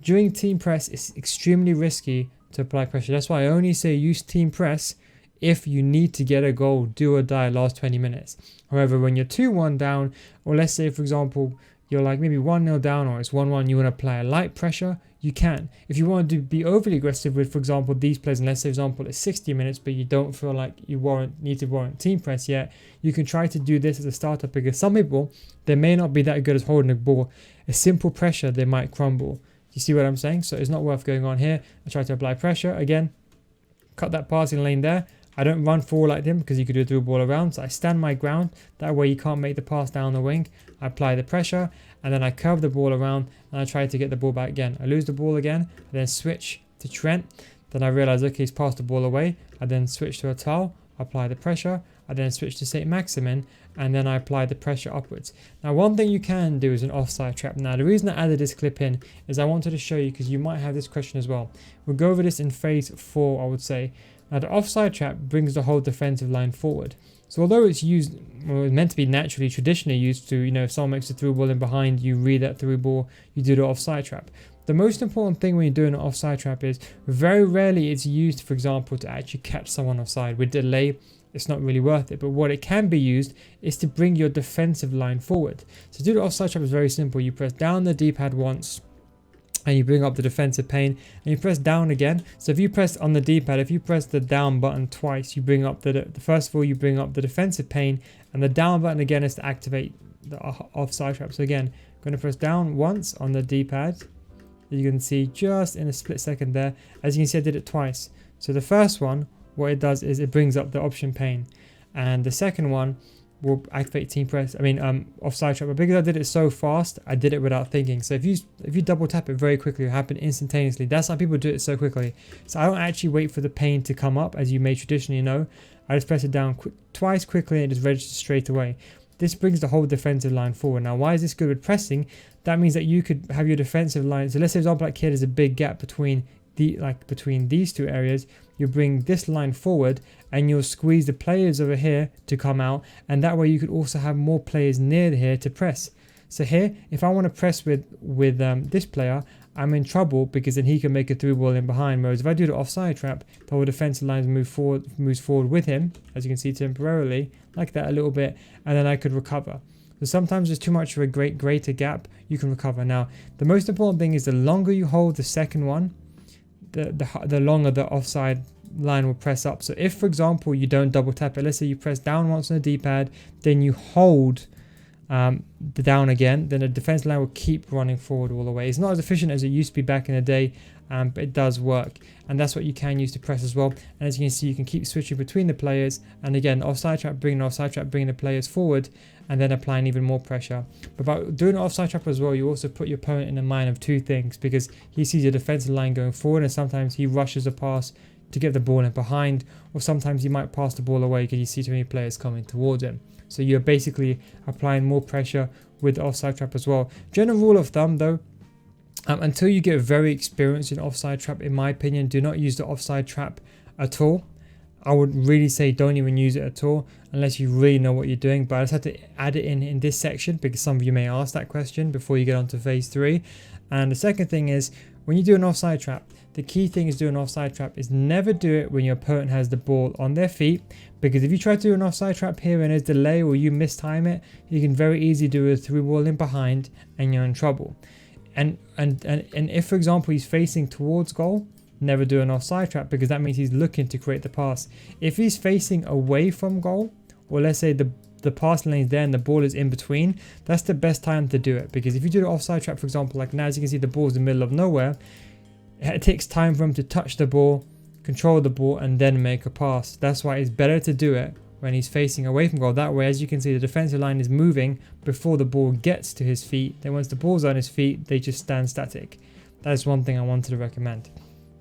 S1: During team press, it's extremely risky to apply pressure. That's why I only say use team press if you need to get a goal, do or die last 20 minutes. However, when you're 2-1 down, or let's say, for example, you're like maybe 1-0 down or it's 1-1, you want to apply a light pressure, you can. If you want to be overly aggressive with, for example, these players, and let's say, for example, it's 60 minutes, but you don't feel like you need to warrant team press yet, you can try to do this as a startup, because some people, they may not be that good as holding the ball. A simple pressure, they might crumble. You see what I'm saying? So it's not worth going on here. I try to apply pressure. Again, cut that passing lane there. I don't run forward like him because you could do a through ball around. So I stand my ground. That way you can't make the pass down the wing. I apply the pressure and then I curve the ball around and I try to get the ball back again. I lose the ball again. I then switch to Trent. Then I realize, okay, he's passed the ball away. I then switch to a towel, apply the pressure. I then switch to St. Maximin and then I apply the pressure upwards. Now, one thing you can do is an offside trap. Now, the reason I added this clip in is I wanted to show you because you might have this question as well. We'll go over this in phase 4, I would say. Now, the offside trap brings the whole defensive line forward. So although it's used, well, it's meant to be naturally, traditionally used to, if someone makes a through ball in behind, you read that through ball, you do the offside trap. The most important thing when you're doing an offside trap is very rarely it's used, for example, to actually catch someone offside. With delay, it's not really worth it. But what it can be used is to bring your defensive line forward. So to do the offside trap is very simple. You press down the D-pad once and you bring up the defensive pane and you press down again. So if you press on the D-pad, if you press the down button twice, you bring up the first of all, you bring up the defensive pane, and the down button again is to activate the offside trap. So again, I'm going to press down once on the D-pad. You can see just in a split second there. As you can see, I did it twice. So the first one, what it does is it brings up the option pane, and the second one will activate offside trap. But because I did it so fast, I did it without thinking. So if you double tap it very quickly, it will happen instantaneously. That's how people do it so quickly. So I don't actually wait for the pane to come up, as you may traditionally know. I just press it down twice quickly and it just registers straight away. This brings the whole defensive line forward. Now, why is this good with pressing? That means that you could have your defensive line. So let's say, for example, like here, there's a big gap between these two areas. You bring this line forward and you'll squeeze the players over here to come out, and that way you could also have more players near here to press. So here, if I want to press with this player, I'm in trouble because then he can make a through ball in behind. Whereas if I do the offside trap, the whole defensive line moves forward with him, as you can see, temporarily, like that a little bit, and then I could recover. So sometimes there's too much of a greater gap, you can recover. Now, the most important thing is the longer you hold the second one, the longer the offside line will press up. So if, for example, you don't double tap it, let's say you press down once on the D-pad, then you hold the down again, then the defense line will keep running forward all the way. It's not as efficient as it used to be back in the day, but it does work, and that's what you can use to press as well. And as you can see, you can keep switching between the players, and again, offside trap, bringing the players forward, and then applying even more pressure. But by doing an offside trap as well, you also put your opponent in the mind of two things, because he sees your defensive line going forward, and sometimes he rushes a pass to get the ball in behind, or sometimes he might pass the ball away because you see too many players coming towards him. So you're basically applying more pressure with the offside trap as well. General rule of thumb though, until you get very experienced in offside trap, in my opinion, do not use the offside trap at all. I would really say don't even use it at all unless you really know what you're doing. But I just had to add it in this section because some of you may ask that question before you get on to phase 3. And the second thing is, when you do an offside trap, the key thing is doing an offside trap is never do it when your opponent has the ball on their feet, because if you try to do an offside trap here and there's delay or you mistime it, you can very easily do a through ball in behind and you're in trouble. And if, for example, he's facing towards goal, never do an offside trap, because that means he's looking to create the pass. If he's facing away from goal, or let's say the pass lane is there and the ball is in between, that's the best time to do it. Because if you do the offside trap, for example, like now, as you can see, the ball's in the middle of nowhere, it takes time for him to touch the ball, control the ball, and then make a pass. That's why it's better to do it when he's facing away from goal. That way, as you can see, the defensive line is moving before the ball gets to his feet. Then once the ball's on his feet, they just stand static. That is one thing I wanted to recommend.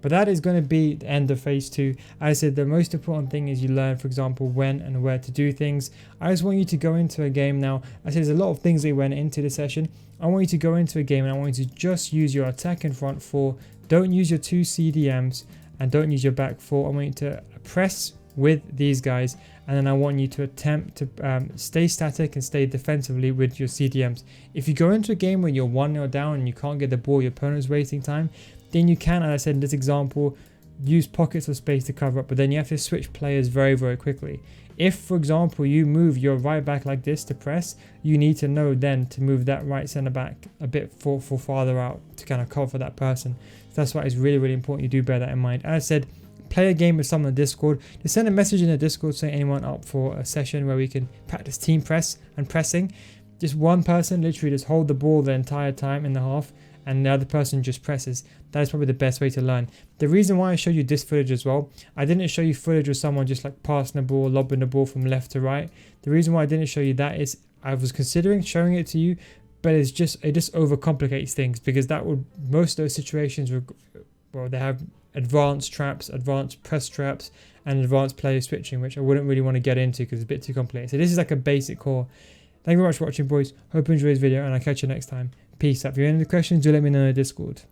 S1: But that is going to be the end of phase 2. As I said, the most important thing is you learn, for example, when and where to do things. I just want you to go into a game now. I said there's a lot of things that went into this session. I want you to go into a game and I want you to just use your attack in front 4. Don't use your 2 CDMs and don't use your back 4. I want you to press with these guys, and then I want you to attempt to stay static and stay defensively with your CDMs. If you go into a game where you're 1-0 down and you can't get the ball, your opponent's wasting time, then you can, as I said in this example, use pockets of space to cover up, but then you have to switch players very, very quickly. If, for example, you move your right back like this to press, you need to know then to move that right centre back a bit for farther out to kind of cover that person. So that's why it's really, really important you do bear that in mind. As I said, play a game with someone on Discord. Just send a message in the Discord saying anyone up for a session where we can practice team press and pressing. Just one person literally just hold the ball the entire time in the half, and the other person just presses. That is probably the best way to learn. The reason why I showed you this footage as well, I didn't show you footage of someone just like passing the ball, lobbing the ball from left to right. The reason why I didn't show you that is I was considering showing it to you, but it just overcomplicates things, because that would, most of those situations were, well, they have advanced traps, advanced press traps, and advanced player switching, which I wouldn't really want to get into because it's a bit too complicated. So this is like a basic core. Thank you very much for watching, boys. Hope you enjoyed this video, and I'll catch you next time. Peace out. If you have any questions, do let me know in the Discord.